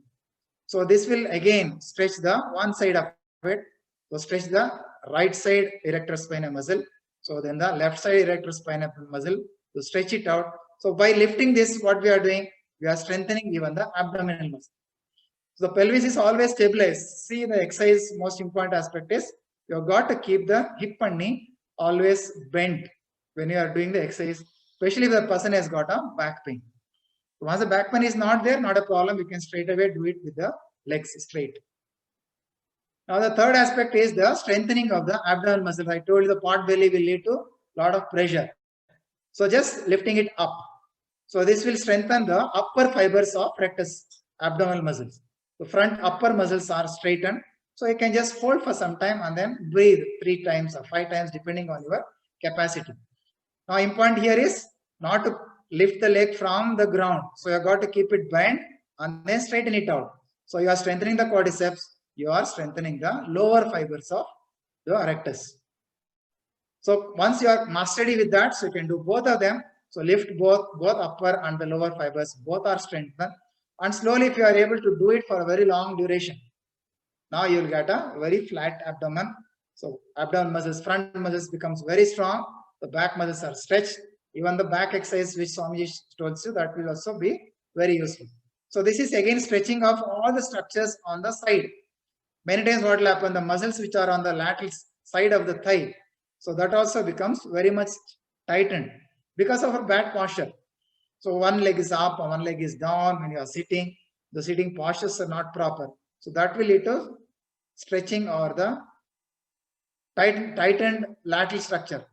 So this will again stretch the one side of it. So stretch the right side erector spinae muscle. So then the left side erector spinae muscle to stretch it out. So by lifting this, what we are doing, we are strengthening even the abdominal muscle. So the pelvis is always stabilized. See the exercise, most important aspect is you have got to keep the hip and knee always bent when you are doing the exercise, especially if the person has got a back pain. Once the back pain is not there, not a problem, you can straight away do it with the legs straight. Now the third aspect is the strengthening of the abdominal muscle. I told you the pot belly will lead to a lot of pressure. So just lifting it up. So this will strengthen the upper fibers of rectus abdominal muscles. The front upper muscles are straightened. So you can just hold for some time and then breathe 3 times or 5 times depending on your capacity. Now important here is not to lift the leg from the ground. So you have got to keep it bent and then straighten it out. So you are strengthening the quadriceps. You are strengthening the lower fibers of the rectus. So once you are mastered with that, so you can do both of them. So lift both upper and the lower fibers, both are strengthened. And slowly, if you are able to do it for a very long duration, now you will get a very flat abdomen. So abdomen muscles, front muscles becomes very strong. The back muscles are stretched. Even the back exercise which Swamiji told you, that will also be very useful. So this is again stretching of all the structures on the side. Many times what will happen, the muscles which are on the lateral side of the thigh, so that also becomes very much tightened because of our bad posture. So one leg is up and one leg is down when you are sitting. The sitting postures are not proper. So that will lead to stretching or the tightened lateral structure.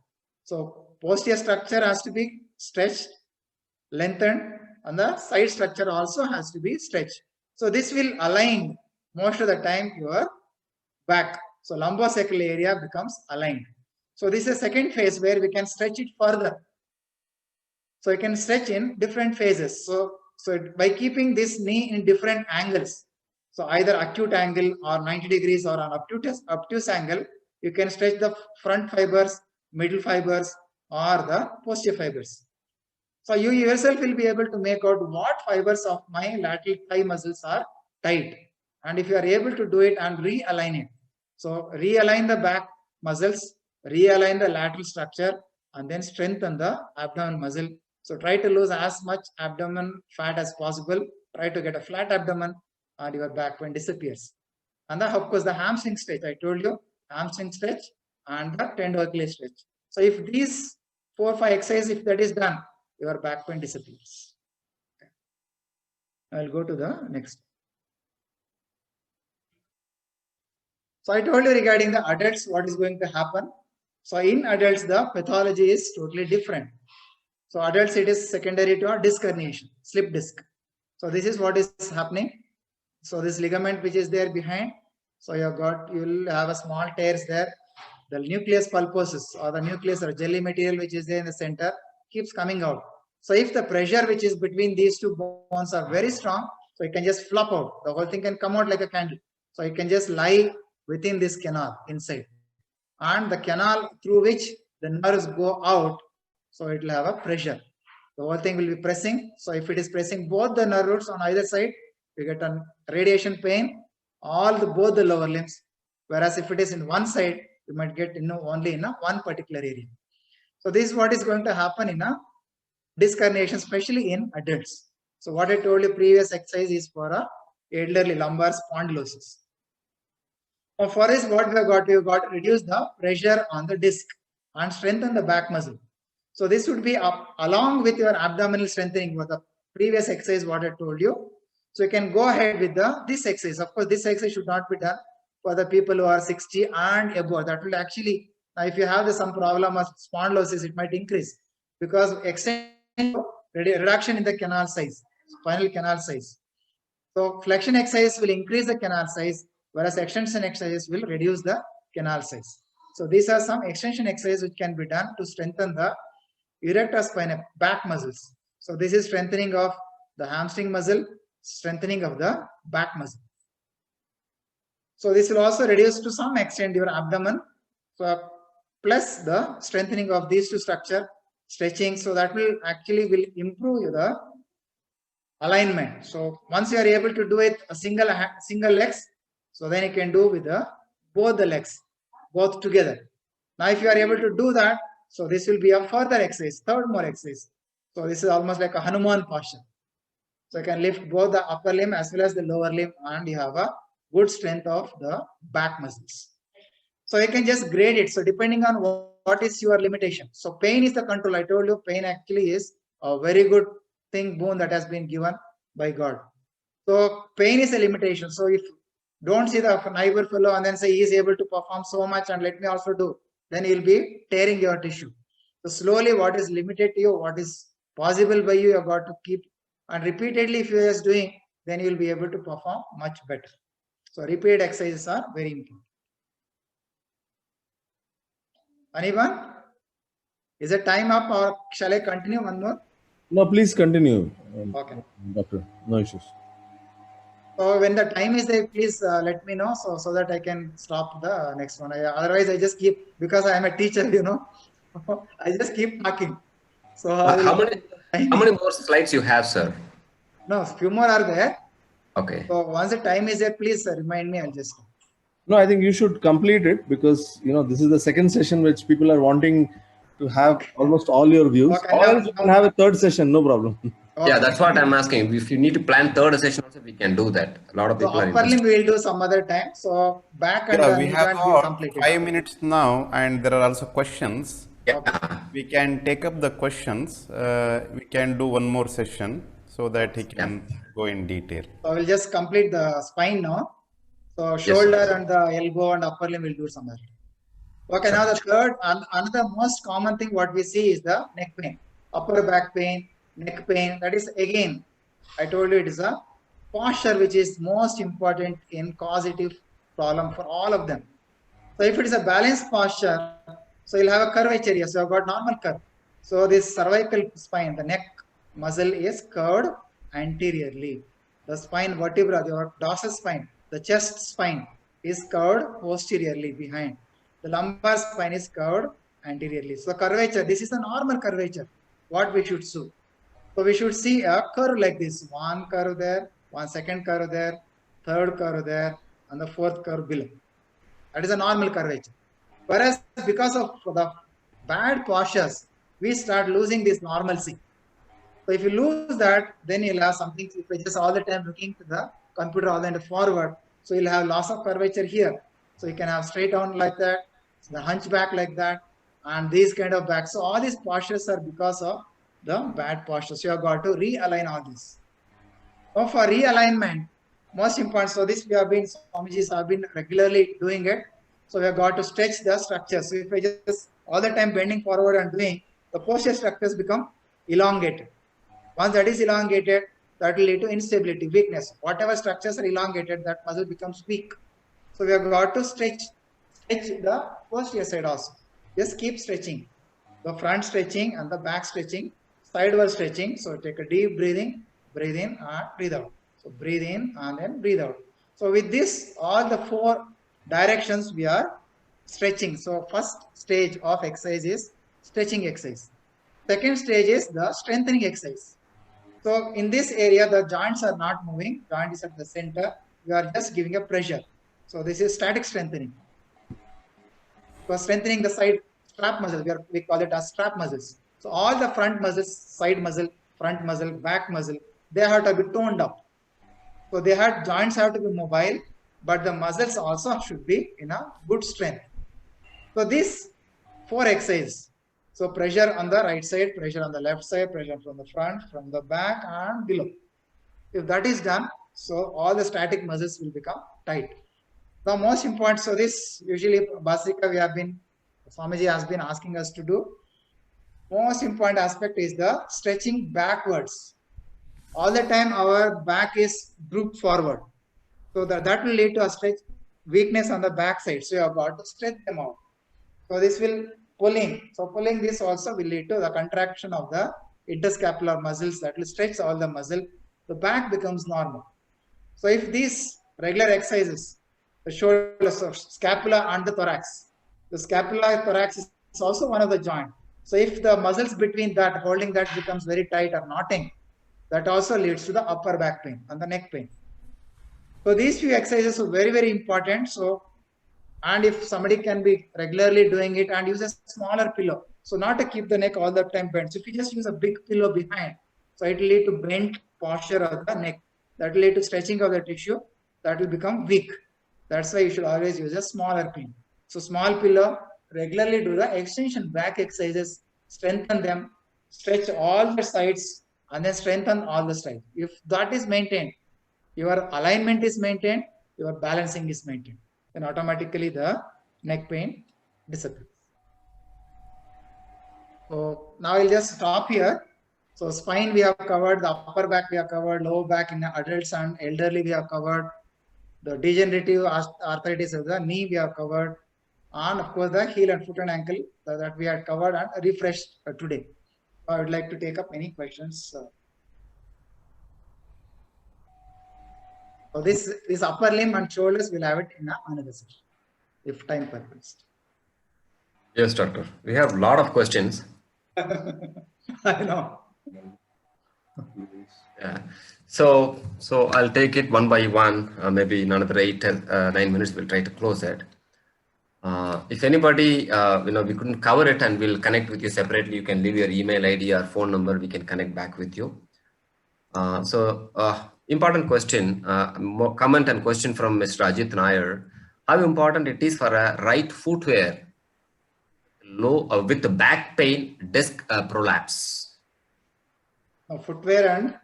So posterior structure has to be stretched, lengthened, and the side structure also has to be stretched. So this will align most of the time your back. So lumbosacral area becomes aligned. So this is a second phase where we can stretch it further. So you can stretch in different phases. So by keeping this knee in different angles, so either acute angle or 90 degrees or an obtuse angle, you can stretch the front fibers, middle fibers, or the posterior fibers. So you yourself will be able to make out what fibers of my lateral thigh muscles are tight. And if you are able to do it and realign it. So realign the back muscles, realign the lateral structure, and then strengthen the abdominal muscle. So try to lose as much abdomen fat as possible. Try to get a flat abdomen and your back pain disappears. And then of course the hamstring stretch, I told you, hamstring stretch and the tender Achilles stretch. So if these 4 or 5 exercises, if that is done, your back pain disappears. Okay. I'll go to the next. So I told you regarding the adults, what is going to happen. So in adults, the pathology is totally different. So adults, it is secondary to a disc herniation, slip disc. So this is what is happening. So this ligament which is there behind, so you will have a small tears there. The nucleus pulposus or the nucleus or jelly material which is there in the center keeps coming out. So if the pressure which is between these two bones are very strong, so it can just flop out. The whole thing can come out like a candle. So it can just lie within this canal inside. And the canal through which the nerves go out, so it will have a pressure. The whole thing will be pressing. So if it is pressing both the nerve roots on either side, you get a radiation pain, both the lower limbs. Whereas if it is in one side, you might get only in one particular area. So this is what is going to happen in a disc herniation, especially in adults. So what I told you previous exercise is for a elderly lumbar spondylosis. Now for this, what we have got to reduce the pressure on the disc and strengthen the back muscle. So this would be along with your abdominal strengthening for the previous exercise what I told you. So you can go ahead with this exercise. Of course, this exercise should not be done for the people who are 60 and above. That will actually, if you have some problem of spondylosis, it might increase because reduction in the canal size, spinal canal size. So flexion exercise will increase the canal size, whereas extension exercise will reduce the canal size. So these are some extension exercises which can be done to strengthen the erector spinae back muscles. So this is strengthening of the hamstring muscle, strengthening of the back muscle. So this will also reduce to some extent your abdomen. So plus the strengthening of these two structure, stretching. So that will improve the alignment. So once you are able to do it a single legs, so then you can do with both the legs, both together. Now if you are able to do that, so this will be a further exercise, third more exercise. So this is almost like a Hanuman posture. So you can lift both the upper limb as well as the lower limb, and you have a good strength of the back muscles. So you can just grade it. So depending on what is your limitation. So pain is the control. I told you pain actually is a very good thing, boon that has been given by God. So pain is a limitation. So if don't see the neighbor fellow and then say he is able to perform so much and let me also do, then you'll be tearing your tissue. So slowly what is limited to you, what is possible by you, you've got to keep, and repeatedly if you're just doing, then you'll be able to perform much better. So repeated exercises are very important. Anyone? Is it time up or shall I continue one more? No, please continue. Okay. Doctor, no issues. So when the time is there, please let me know so that I can stop the next one. Otherwise, I just keep, because I am a teacher, you know, I just keep talking. So how many more slides you have, sir? No, few more are there. Okay. So once the time is there, please remind me. I'll just. No, I think you should complete it because this is the second session which people are wanting to have almost all your views. Okay, Or else you can have a third session, no problem. Okay. Yeah, that's what I'm asking. If you need to plan third session also, we can do that. A lot of people are upper limb interested. we will do some other time. So back and Yeah, we have about completed. 5 minutes now, and there are also questions. Yeah. We can take up the questions. We can do one more session so that he can go in detail. So I will just complete the spine now. So Yes, shoulder sir. and the elbow and upper limb will do some other. Okay, now the third, another most common thing what we see is the neck pain, upper back pain, neck pain. That is again, I told you it is a posture which is most important in causative problem for all of them. So if it is a balanced posture, so you'll have a curvature here. So you've got normal curve. So this cervical spine, the neck muscle is curved anteriorly. The spine vertebra, your dorsal spine, the chest spine is curved posteriorly behind. The lumbar spine is curved anteriorly. So curvature, this is a normal curvature. What we should see. So we should see a curve like this. One curve there, one second curve there, third curve there, and the fourth curve below. That is a normal curvature. Whereas because of the bad postures, we start losing this normalcy. So if you lose that, then you'll have something, if you're just all the time looking to the computer all the way forward, so you'll have loss of curvature here. So you can have straight down like that, the hunchback like that, and these kind of back. So all these postures are because of the bad postures. You have got to realign all this. Now for realignment, most important, so this we have been, Swamijis have been regularly doing it. So we have got to stretch the structure. So if we just all the time bending forward and doing, the posture structures become elongated. Once that is elongated, that will lead to instability, weakness. Whatever structures are elongated, that muscle becomes weak. So we have got to stretch the posterior side also. Just keep stretching. The front stretching and the back stretching, sideward stretching. So take a deep breathing, breathe in and breathe out. So breathe in and then breathe out. So with this, all the four directions we are stretching. So first stage of exercise is stretching exercise. Second stage is the strengthening exercise. So in this area, the joints are not moving. Joint is at the center. We are just giving a pressure. So this is static strengthening. So strengthening the side strap muscles, we call it as strap muscles. So all the front muscles, side muscle, front muscle, back muscle, they have to be toned up. So joints have to be mobile, but the muscles also should be in a good strength. So these four exercises. So pressure on the right side, pressure on the left side, pressure from the front, from the back and below. If that is done, so all the static muscles will become tight. The most important, so this usually Basika Swamiji has been asking us to do. Most important aspect is the stretching backwards. All the time our back is drooped forward. So that will lead to a stretch weakness on the back side. So you have got to stretch them out. So this will pulling. So pulling this also will lead to the contraction of the interscapular muscles that will stretch all the muscle. The back becomes normal. So if these regular exercises, the shoulder, scapula and the thorax, The scapula-thorax is also one of the joint. So if the muscles between that, holding that becomes very tight or knotting, that also leads to the upper back pain and the neck pain. So these few exercises are very, very important. So, and if somebody can be regularly doing it and use a smaller pillow, so not to keep the neck all the time bent. So if you just use a big pillow behind, so it will lead to bent posture of the neck. That will lead to stretching of the tissue. That will become weak. That's why you should always use a smaller pillow. So small pillow, regularly do the extension back exercises, strengthen them, stretch all the sides, and then strengthen all the sides. If that is maintained, your alignment is maintained, your balancing is maintained, then automatically the neck pain disappears. So now I'll just stop here. So spine we have covered, the upper back we have covered, lower back in the adults and elderly we have covered, the degenerative arthritis of the knee we have covered, and of course the heel and foot and ankle that we had covered and refreshed today. I would like to take up any questions. So this upper limb and shoulders we'll have it in another session, if time permits. Yes, doctor. We have a lot of questions. I know. Yeah. So I'll take it one by one. Maybe in another 9 minutes we'll try to close it. If anybody, we couldn't cover it, and we'll connect with you separately. You can leave your email ID or phone number. We can connect back with you. Important question, comment and question from Mr. Ajit Nair. How important it is for a right footwear with the back pain, disc prolapse? Footwear and?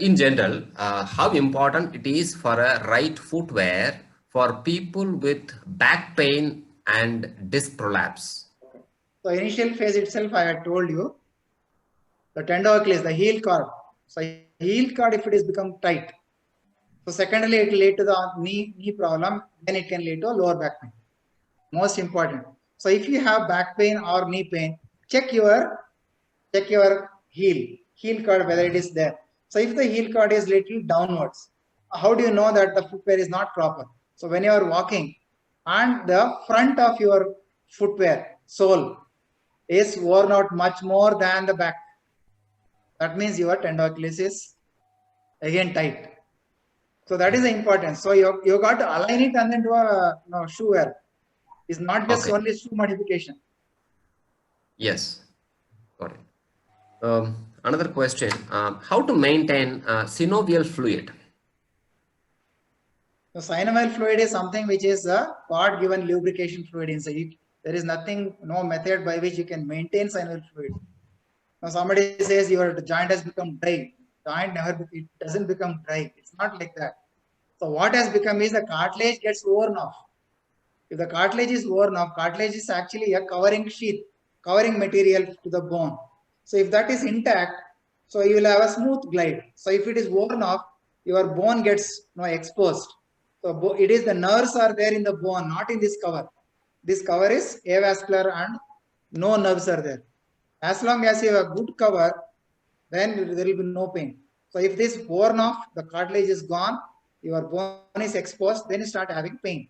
In general, how important it is for a right footwear for people with back pain and disc prolapse? So initial phase itself, I had told you, the tender Achilles, the heel cord. So heel cord, if it is become tight. So secondly, it will lead to the knee problem. Then it can lead to a lower back pain. Most important. So if you have back pain or knee pain, check your heel cord, whether it is there. So if the heel cord is little downwards, how do you know that the footwear is not proper? So when you are walking and the front of your footwear sole is worn out much more than the back, that means your tender Achilles is again tight. So that is the importance. So you got to align it and then do a shoe wear. It's not just only shoe modification. Yes, got it. Another question, how to maintain synovial fluid? The synovial fluid is something which is a God-given lubrication fluid inside it. There is no method by which you can maintain synovial fluid. Now somebody says your joint has become dry. It doesn't become dry. It's not like that. So what has become is the cartilage gets worn off. If the cartilage is worn off, cartilage is actually a covering sheath, covering material to the bone. So if that is intact, so you will have a smooth glide. So if it is worn off, your bone gets exposed. So it is the nerves are there in the bone, not in this cover. This cover is avascular and no nerves are there. As long as you have a good cover, then there will be no pain. So if this worn off, the cartilage is gone, your bone is exposed, then you start having pain.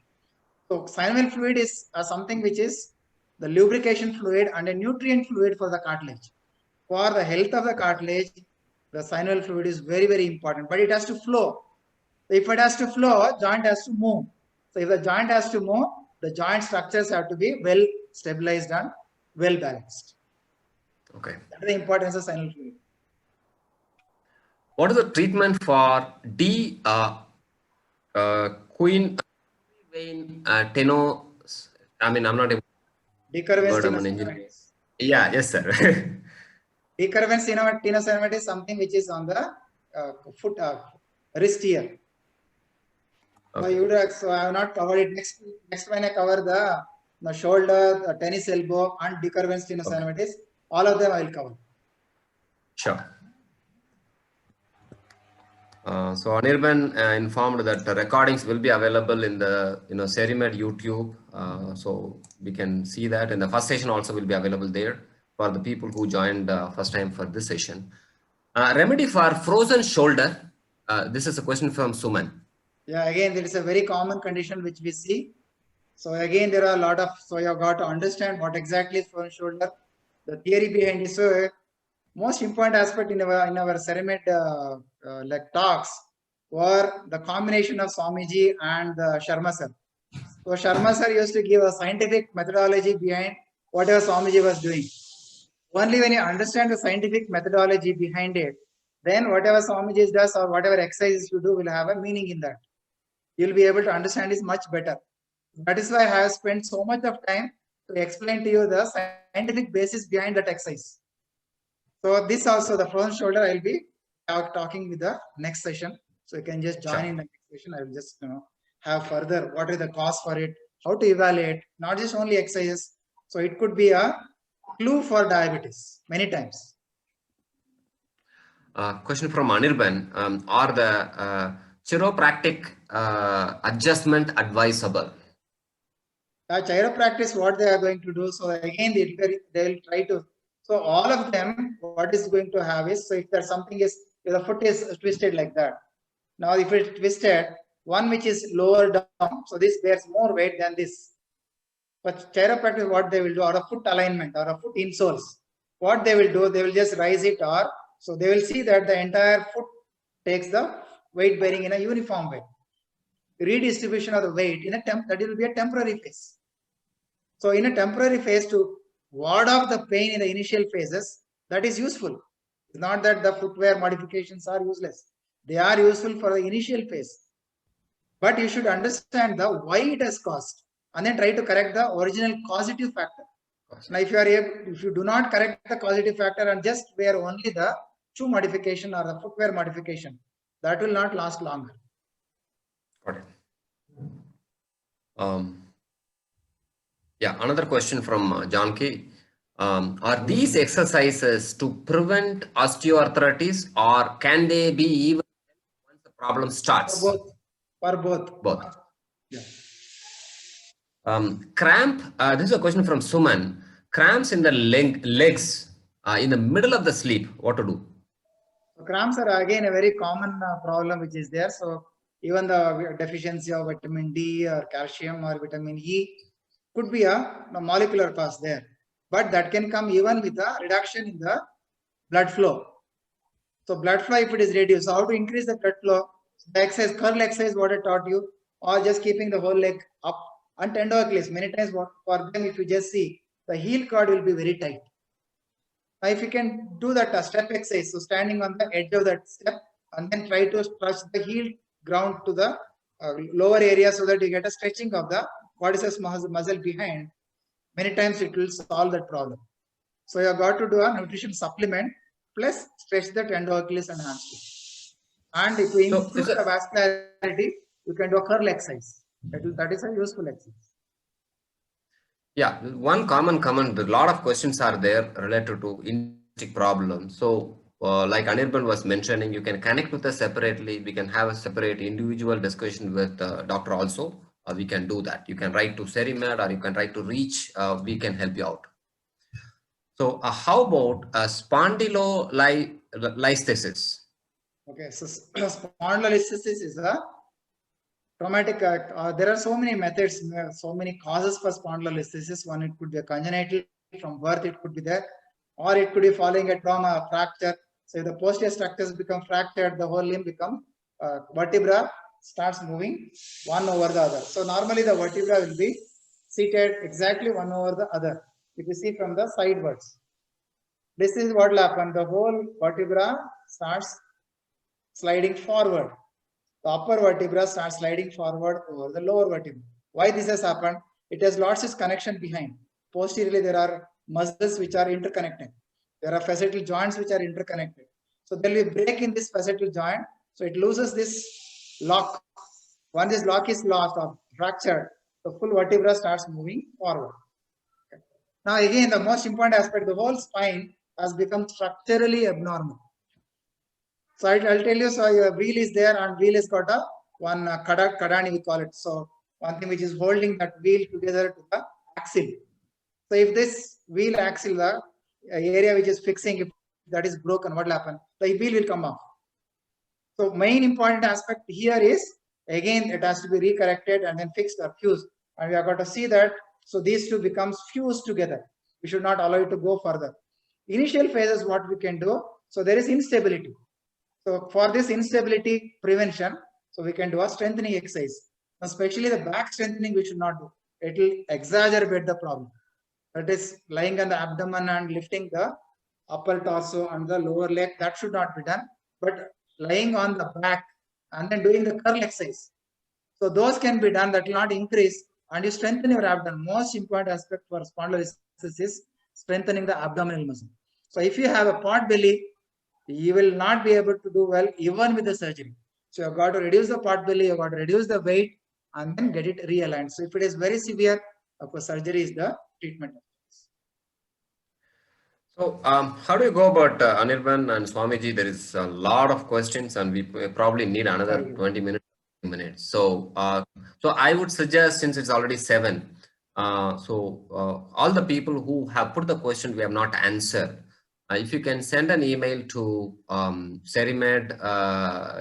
So synovial fluid is something which is the lubrication fluid and a nutrient fluid for the cartilage. For the health of the cartilage, the synovial fluid is very, very important, but it has to flow. So if it has to flow, joint has to move. So if the joint has to move, the joint structures have to be well stabilized and well balanced. Okay. That is the importance of synovial fluid. What is the treatment for queen vein tenos? I mean, I'm not able Decurvence tenosynovitis. Yeah, yes, sir. Decurvence tenosynovitis is something which is on the foot, wrist here. Okay. So I have not covered it. Next when I cover the shoulder, the tennis elbow, and decurvence tenosynovitis, all of them I will cover. Sure. So Anirban informed that the recordings will be available in the Cerimed YouTube, so we can see that, and the first session also will be available there for the people who joined first time for this session. Remedy for frozen shoulder. This is a question from Suman. Yeah, again, there is a very common condition which we see. So again, there are a lot of, so you have got to understand what exactly is front shoulder, the theory behind it. So most important aspect in our Ceramide like talks were the combination of Swamiji and Sharma sir. So Sharma sir used to give a scientific methodology behind whatever Swamiji was doing. Only when you understand the scientific methodology behind it, then whatever Swamiji does or whatever exercises you do will have a meaning in that. You'll be able to understand this much better. That is why I have spent so much of time to explain to you the scientific basis behind that exercise. So this also, the front shoulder, I'll be talking with the next session. So you can just join in the next session. I will just have further what is the cause for it, how to evaluate, not just only exercises. So it could be a clue for diabetes many times. Question from Anirban. Are the chiropractic adjustment advisable? Chiropractic, what they are going to do. So again, they will try to. So all of them, what is going to have is, so if there's something is, if the foot is twisted like that. Now if it's twisted, one which is lower down, so this bears more weight than this. But chiropractic, what they will do, or a foot alignment or a foot insoles, what they will do, they will just rise it, or so they will see that the entire foot takes the weight bearing in a uniform way. Redistribution of the weight in a that will be a temporary phase. So in a temporary phase, to ward off the pain in the initial phases, that is useful. It's not that the footwear modifications are useless. They are useful for the initial phase. But you should understand the why it has caused, and then try to correct the original causative factor. Now, if you are able, if you do not correct the causative factor and just wear only the shoe modification or the footwear modification, that will not last longer. Got it. Yeah, another question from Janki. Are these exercises to prevent osteoarthritis, or can they be even once the problem starts? For both. For both. Both. Yeah. Cramp. This is a question from Suman. Cramps in the legs in the middle of the sleep. What to do? So cramps are again a very common problem which is there. So even the deficiency of vitamin D or calcium or vitamin E could be a molecular cause there, but that can come even with a reduction in the blood flow. So blood flow, if it is reduced, so how to increase the blood flow? The exercise, curl exercise, what I taught you, or just keeping the whole leg up, and tender Achilles. Many times, for them, if you just see, the heel cord will be very tight. Now, if you can do that step exercise, so standing on the edge of that step, and then try to touch the heel ground to the lower area, so that you get a stretching of the quadriceps muscle behind, many times it will solve that problem. So you have got to do a nutrition supplement plus stretch the tender Achilles and hamstring. And if you improve the vascularity, you can do a curl exercise. That is a useful exercise. Yeah, one common comment, a lot of questions are there related to intrinsic problems. So like Anirban was mentioning, you can connect with us separately. We can have a separate individual discussion with doctor also. We can do that. You can write to Cerimed, or you can write to Reach. We can help you out. So how about spondylolisthesis? Okay, so spondylolisthesis is a traumatic. There are so many methods, so many causes for spondylolisthesis. One, it could be a congenital, from birth it could be there, or it could be following a trauma, a fracture. So if the posterior structures become fractured, the whole limb become vertebra starts moving one over the other. So normally the vertebra will be seated exactly one over the other. If you see from the sidewards, this is what will happen. The whole vertebra starts sliding forward. The upper vertebra starts sliding forward over the lower vertebra. Why this has happened? It has lost its connection behind. Posteriorly, there are muscles which are interconnected. There are facetal joints which are interconnected. So there will be break in this facetal joint. So it loses this lock. Once this lock is lost or fractured, the full vertebra starts moving forward. Okay. Now again, the most important aspect, the whole spine has become structurally abnormal. So I'll tell you, so your wheel is there, and wheel has got a one kadani we call it. So one thing which is holding that wheel together to the axle. So if this wheel axle, the area which is fixing, if that is broken, what will happen? The wheel will come off. So main important aspect here is, again, it has to be recorrected and then fixed or fused. and we have got to see that. So these two becomes fused together. We should not allow it to go further. Initial phases, what we can do. So there is instability. So for this instability prevention, so we can do a strengthening exercise. Especially the back strengthening, we should not do. It will exacerbate the problem. That is lying on the abdomen and lifting the upper torso and the lower leg. That should not be done. But lying on the back and then doing the curl exercise. So those can be done. That will not increase, and you strengthen your abdomen. Most important aspect for spondylolisthesis is strengthening the abdominal muscle. So if you have a pot belly, you will not be able to do well even with the surgery. So you've got to reduce the pot belly, you've got to reduce the weight, and then get it realigned. So if it is very severe, of course, surgery is the treatment. So how do you go about Anirban and Swamiji? There is a lot of questions, and we probably need another 20 minutes. So so I would suggest, since it's already 7, all the people who have put the question we have not answered, if you can send an email to Cerimed,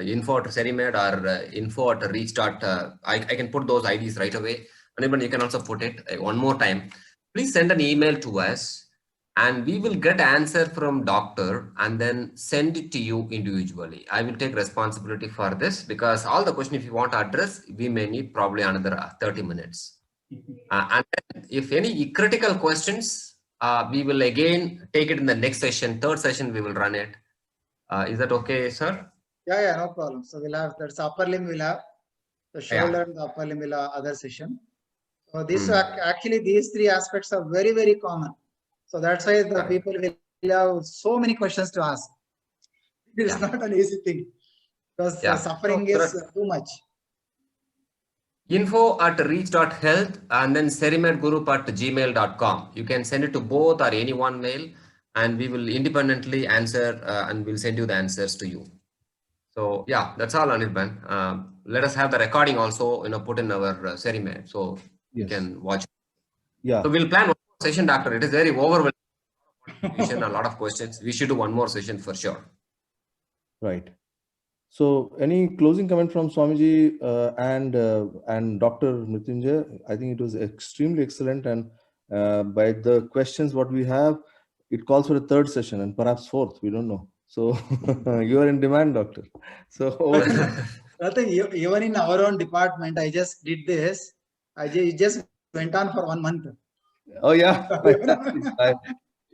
info@Cerimed or info@reach. I can put those IDs right away. Anirban, you can also put it one more time. Please send an email to us, and we will get answer from doctor and then send it to you individually. I will take responsibility for this, because all the question, if you want to address, we may need probably another 30 minutes. And then if any critical questions, we will again take it in the next session. Third session, we will run it. Is that okay, sir? Yeah, no problem. So we'll have, that's upper limb, we'll have the shoulder and the upper limb will have other session. So this actually, these 3 aspects are very, very common. So that's why the people will have so many questions to ask. It is not an easy thing, because the suffering is too much. info@reach.health and then cerimedgroup@gmail.com. You can send it to both or any one mail, and we will independently answer and we'll send you the answers to you. So yeah, that's all, Anirban. Let us have the recording also, put in our Cerimed, so you can watch. Yeah. So we'll plan one more session, doctor. It is very overwhelming. A lot of questions. We should do one more session for sure. Right. So any closing comment from Swamiji and Dr. Mrityunjay? I think it was extremely excellent, and by the questions what we have, it calls for a 3rd session and perhaps 4th. We don't know. So you are in demand, doctor. So I think even in our own department, I just did this. It just went on for 1 month. Oh yeah,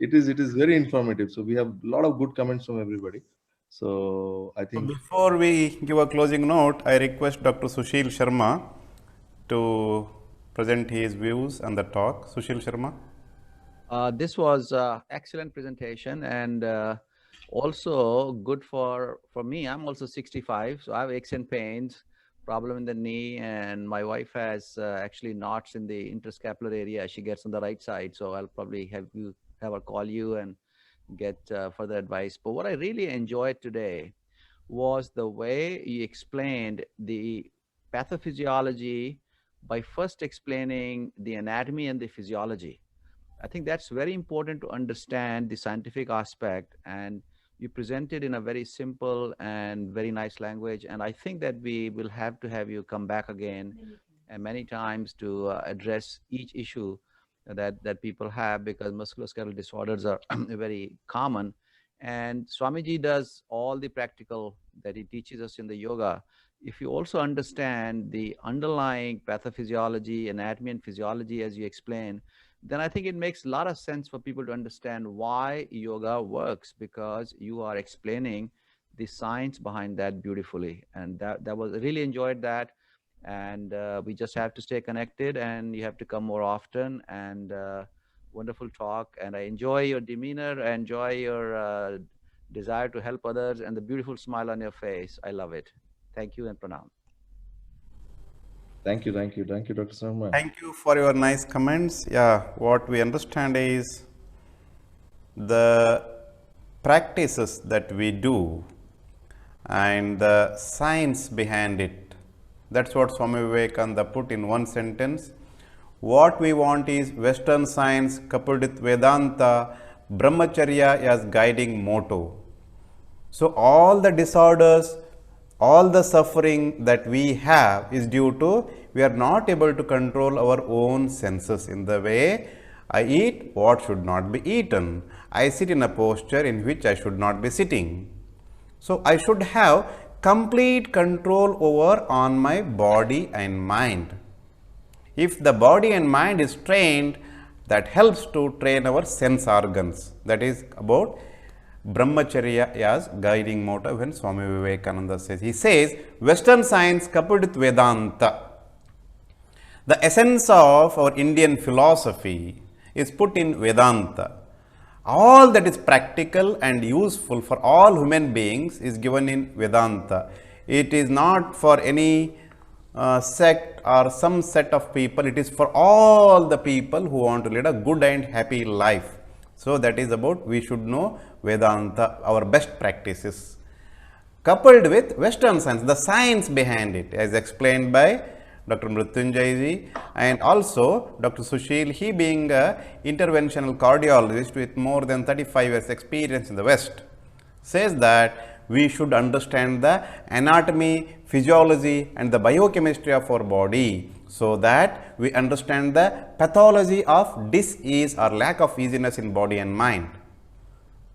it is very informative. So we have a lot of good comments from everybody. So I think before we give a closing note, I request Dr. Sushil Sharma to present his views on the talk. Sushil Sharma. This was excellent presentation, and also good for me. I'm also 65, so I have aches and pains, problem in the knee, and my wife has actually knots in the interscapular area. She gets on the right side, so I'll probably have her call you and get further advice. But what I really enjoyed today was the way you explained the pathophysiology by first explaining the anatomy and the physiology. I think that's very important to understand the scientific aspect, and you presented in a very simple and very nice language. And I think that we will have to have you come back again and many times to address each issue that people have, because musculoskeletal disorders are very common. And Swamiji does all the practical that he teaches us in the yoga. If you also understand the underlying pathophysiology, anatomy and physiology as you explain, then I think it makes a lot of sense for people to understand why yoga works, because you are explaining the science behind that beautifully. And that was, I really enjoyed that. And we just have to stay connected, and you have to come more often. And wonderful talk. And I enjoy your demeanor, I enjoy your desire to help others, and the beautiful smile on your face. I love it. Thank you and pranam. Thank you, Dr. Sharma. Thank you for your nice comments. Yeah, what we understand is the practices that we do and the science behind it. That's what Swami Vivekananda put in one sentence. What we want is Western science coupled with Vedanta, Brahmacharya as guiding motto. So all the disorders all the suffering that we have is due to we are not able to control our own senses in the way I eat what should not be eaten. I sit in a posture in which I should not be sitting. So I should have complete control over on my body and mind. If the body and mind is trained, that helps to train our sense organs. That is about Brahmacharya as guiding motive when Swami Vivekananda says. He says, Western science coupled with Vedanta. The essence of our Indian philosophy is put in Vedanta. All that is practical and useful for all human beings is given in Vedanta. It is not for any sect or some set of people. It is for all the people who want to lead a good and happy life. So that is about we should know Vedanta, our best practices, coupled with Western science, the science behind it, as explained by Dr. Mrityunjay ji, and also Dr. Sushil, he being a interventional cardiologist with more than 35 years experience in the West, says that we should understand the anatomy, physiology and the biochemistry of our body so that we understand the pathology of disease or lack of easiness in body and mind.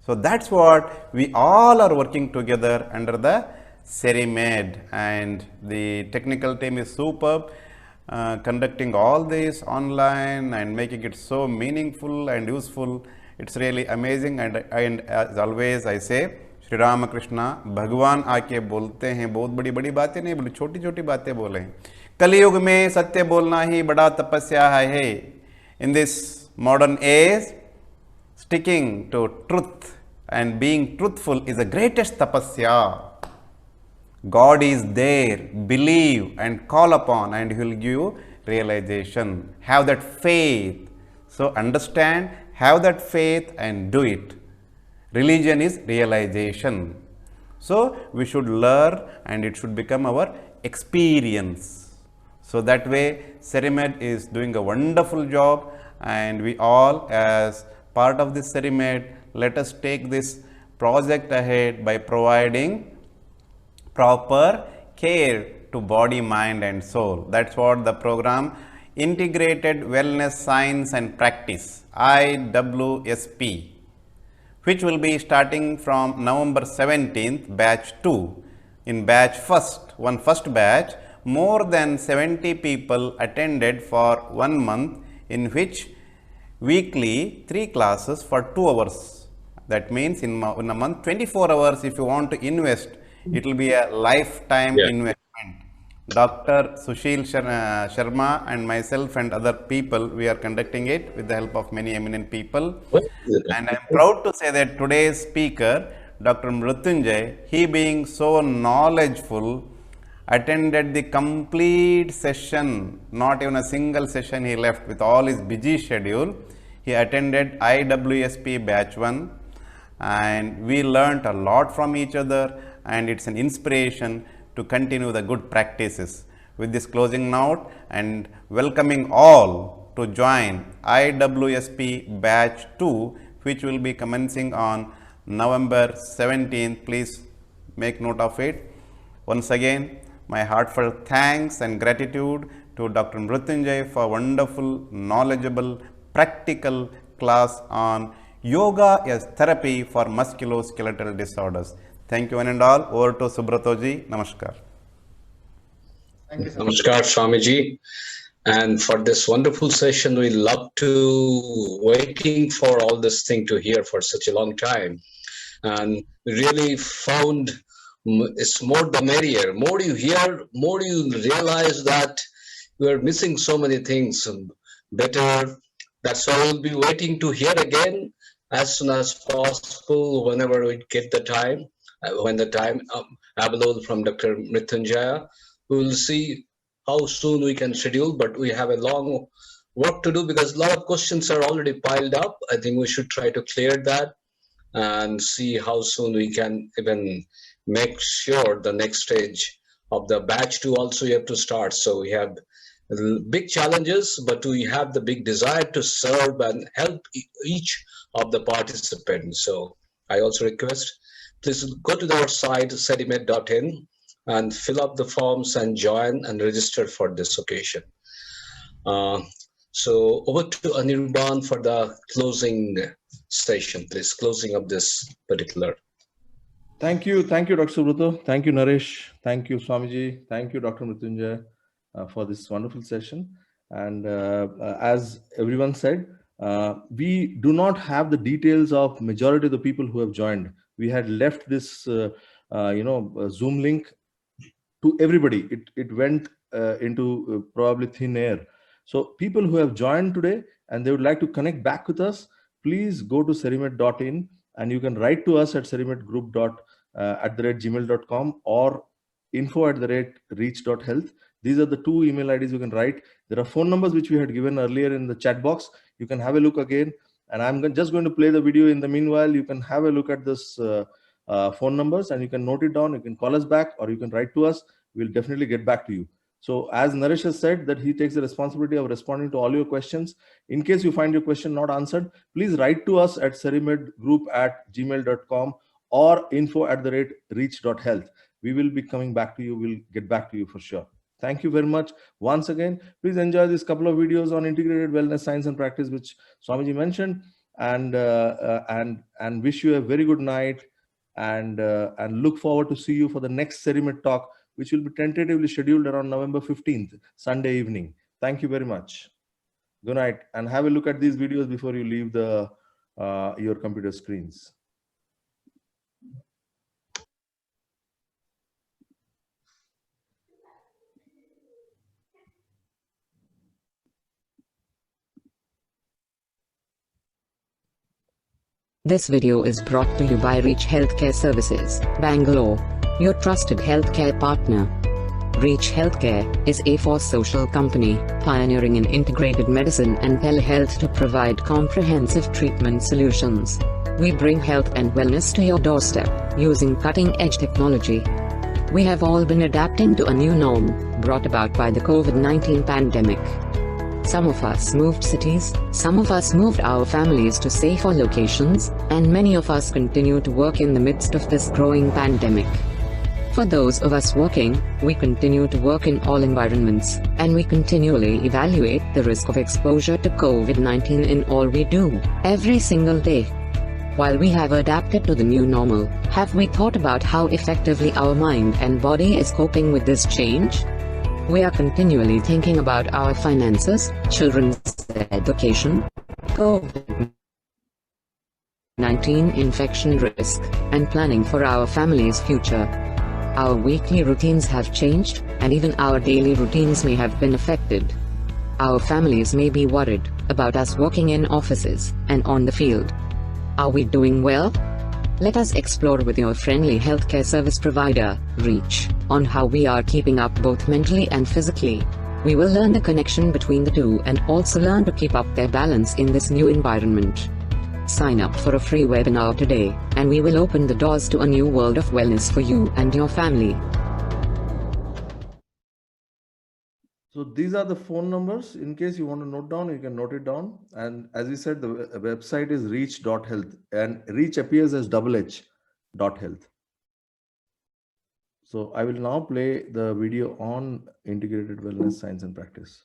So that's what we all are working together under the CERIMED, and the technical team is superb, conducting all this online and making it so meaningful and useful. It's really amazing, and as always I say, Shri Ramakrishna भगवान आके बोलते हैं, बहुत बड़ी बड़ी बातें नहीं बोली, छोटी छोटी बातें बोले हैं. कलयुग में सत्य बोलना ही बड़ा तपस्या है. In this modern age, sticking to truth and being truthful is the greatest tapasya. God is there, believe and call upon, and He will give you realization. Have that faith. So understand, have that faith and do it. Religion is realization. So we should learn and it should become our experience. So that way CERIMED is doing a wonderful job, and we all as part of this CERIMED, let us take this project ahead by providing proper care to body, mind and soul. That's what the program Integrated Wellness Science and Practice, IWSP, which will be starting from November 17th, batch 2. In batch first batch, more than 70 people attended for 1 month, in which weekly 3 classes for 2 hours. That means in a month, 24 hours if you want to invest, it will be a lifetime investment. Dr. Sushil Sharma and myself and other people, we are conducting it with the help of many eminent people. And I am proud to say that today's speaker, Dr. Mrityunjay, he being so knowledgeful, attended the complete session, not even a single session he left with all his busy schedule. He attended IWSP batch 1, and we learnt a lot from each other, and it's an inspiration to continue the good practices. With this closing note and welcoming all to join IWSP batch 2, which will be commencing on November 17th. Please make note of it. Once again, my heartfelt thanks and gratitude to Dr. Mrityunjay for wonderful, knowledgeable, practical class on yoga as therapy for musculoskeletal disorders. Thank you one and all. Over to Subratoji. Namaskar. Thank you, sir. Namaskar, Swamiji. And for this wonderful session, we love to waiting for all this thing to hear for such a long time. And we really found it's more the merrier. More you hear, more you realize that we are missing so many things. Better. That's why we'll be waiting to hear again as soon as possible, whenever we get the time. When the time available from Dr. Mrityunjaya, we will see how soon we can schedule, but we have a long work to do because a lot of questions are already piled up. I think we should try to clear that and see how soon we can even make sure the next stage of the batch 2 also you have to start. So we have big challenges, but we have the big desire to serve and help each of the participants. So I also request, please go to our site cerimed.in and fill up the forms and join and register for this occasion. So over to Anirban for the closing session, please, closing of this particular. Thank you, Dr. Subrata. Thank you, Naresh. Thank you, Swamiji. Thank you, Dr. Mrityunjay, for this wonderful session. And as everyone said, we do not have the details of majority of the people who have joined. We had left this, Zoom link to everybody. It went into probably thin air. So people who have joined today and they would like to connect back with us, please go to cerimed.in and you can write to us at cerimedgroup@gmail.com or info@reach.health. These are the two email IDs you can write. There are phone numbers which we had given earlier in the chat box. You can have a look again. And I'm just going to play the video. In the meanwhile, you can have a look at this phone numbers and you can note it down. You can call us back or you can write to us. We'll definitely get back to you. So as Naresh has said that he takes the responsibility of responding to all your questions. In case you find your question not answered, please write to us at cerimedgroup@gmail.com or info@reach.health. We will be coming back to you. We'll get back to you for sure. Thank you very much. Once again, please enjoy this couple of videos on integrated wellness, science and practice, which Swamiji mentioned, and wish you a very good night and look forward to see you for the next CERIMED talk, which will be tentatively scheduled around November 15th, Sunday evening. Thank you very much. Good night, and have a look at these videos before you leave your computer screens. This video is brought to you by Reach Healthcare Services, Bangalore, your trusted healthcare partner. Reach Healthcare is a for-social company, pioneering in integrated medicine and telehealth to provide comprehensive treatment solutions. We bring health and wellness to your doorstep, using cutting-edge technology. We have all been adapting to a new norm, brought about by the COVID-19 pandemic. Some of us moved cities, some of us moved our families to safer locations, and many of us continue to work in the midst of this growing pandemic. For those of us working, we continue to work in all environments, and we continually evaluate the risk of exposure to COVID-19 in all we do, every single day. While we have adapted to the new normal, have we thought about how effectively our mind and body is coping with this change? We are continually thinking about our finances, children's education, COVID-19 infection risk, and planning for our family's future. Our weekly routines have changed, and even our daily routines may have been affected. Our families may be worried about us working in offices and on the field. Are we doing well? Let us explore with your friendly healthcare service provider, Reach, on how we are keeping up both mentally and physically. We will learn the connection between the two and also learn to keep up their balance in this new environment. Sign up for a free webinar today, and we will open the doors to a new world of wellness for you and your family. So these are the phone numbers. In case you want to note down, you can note it down. And as we said, the website is reach.health, and reach appears as @health. So I will now play the video on integrated wellness, science and practice.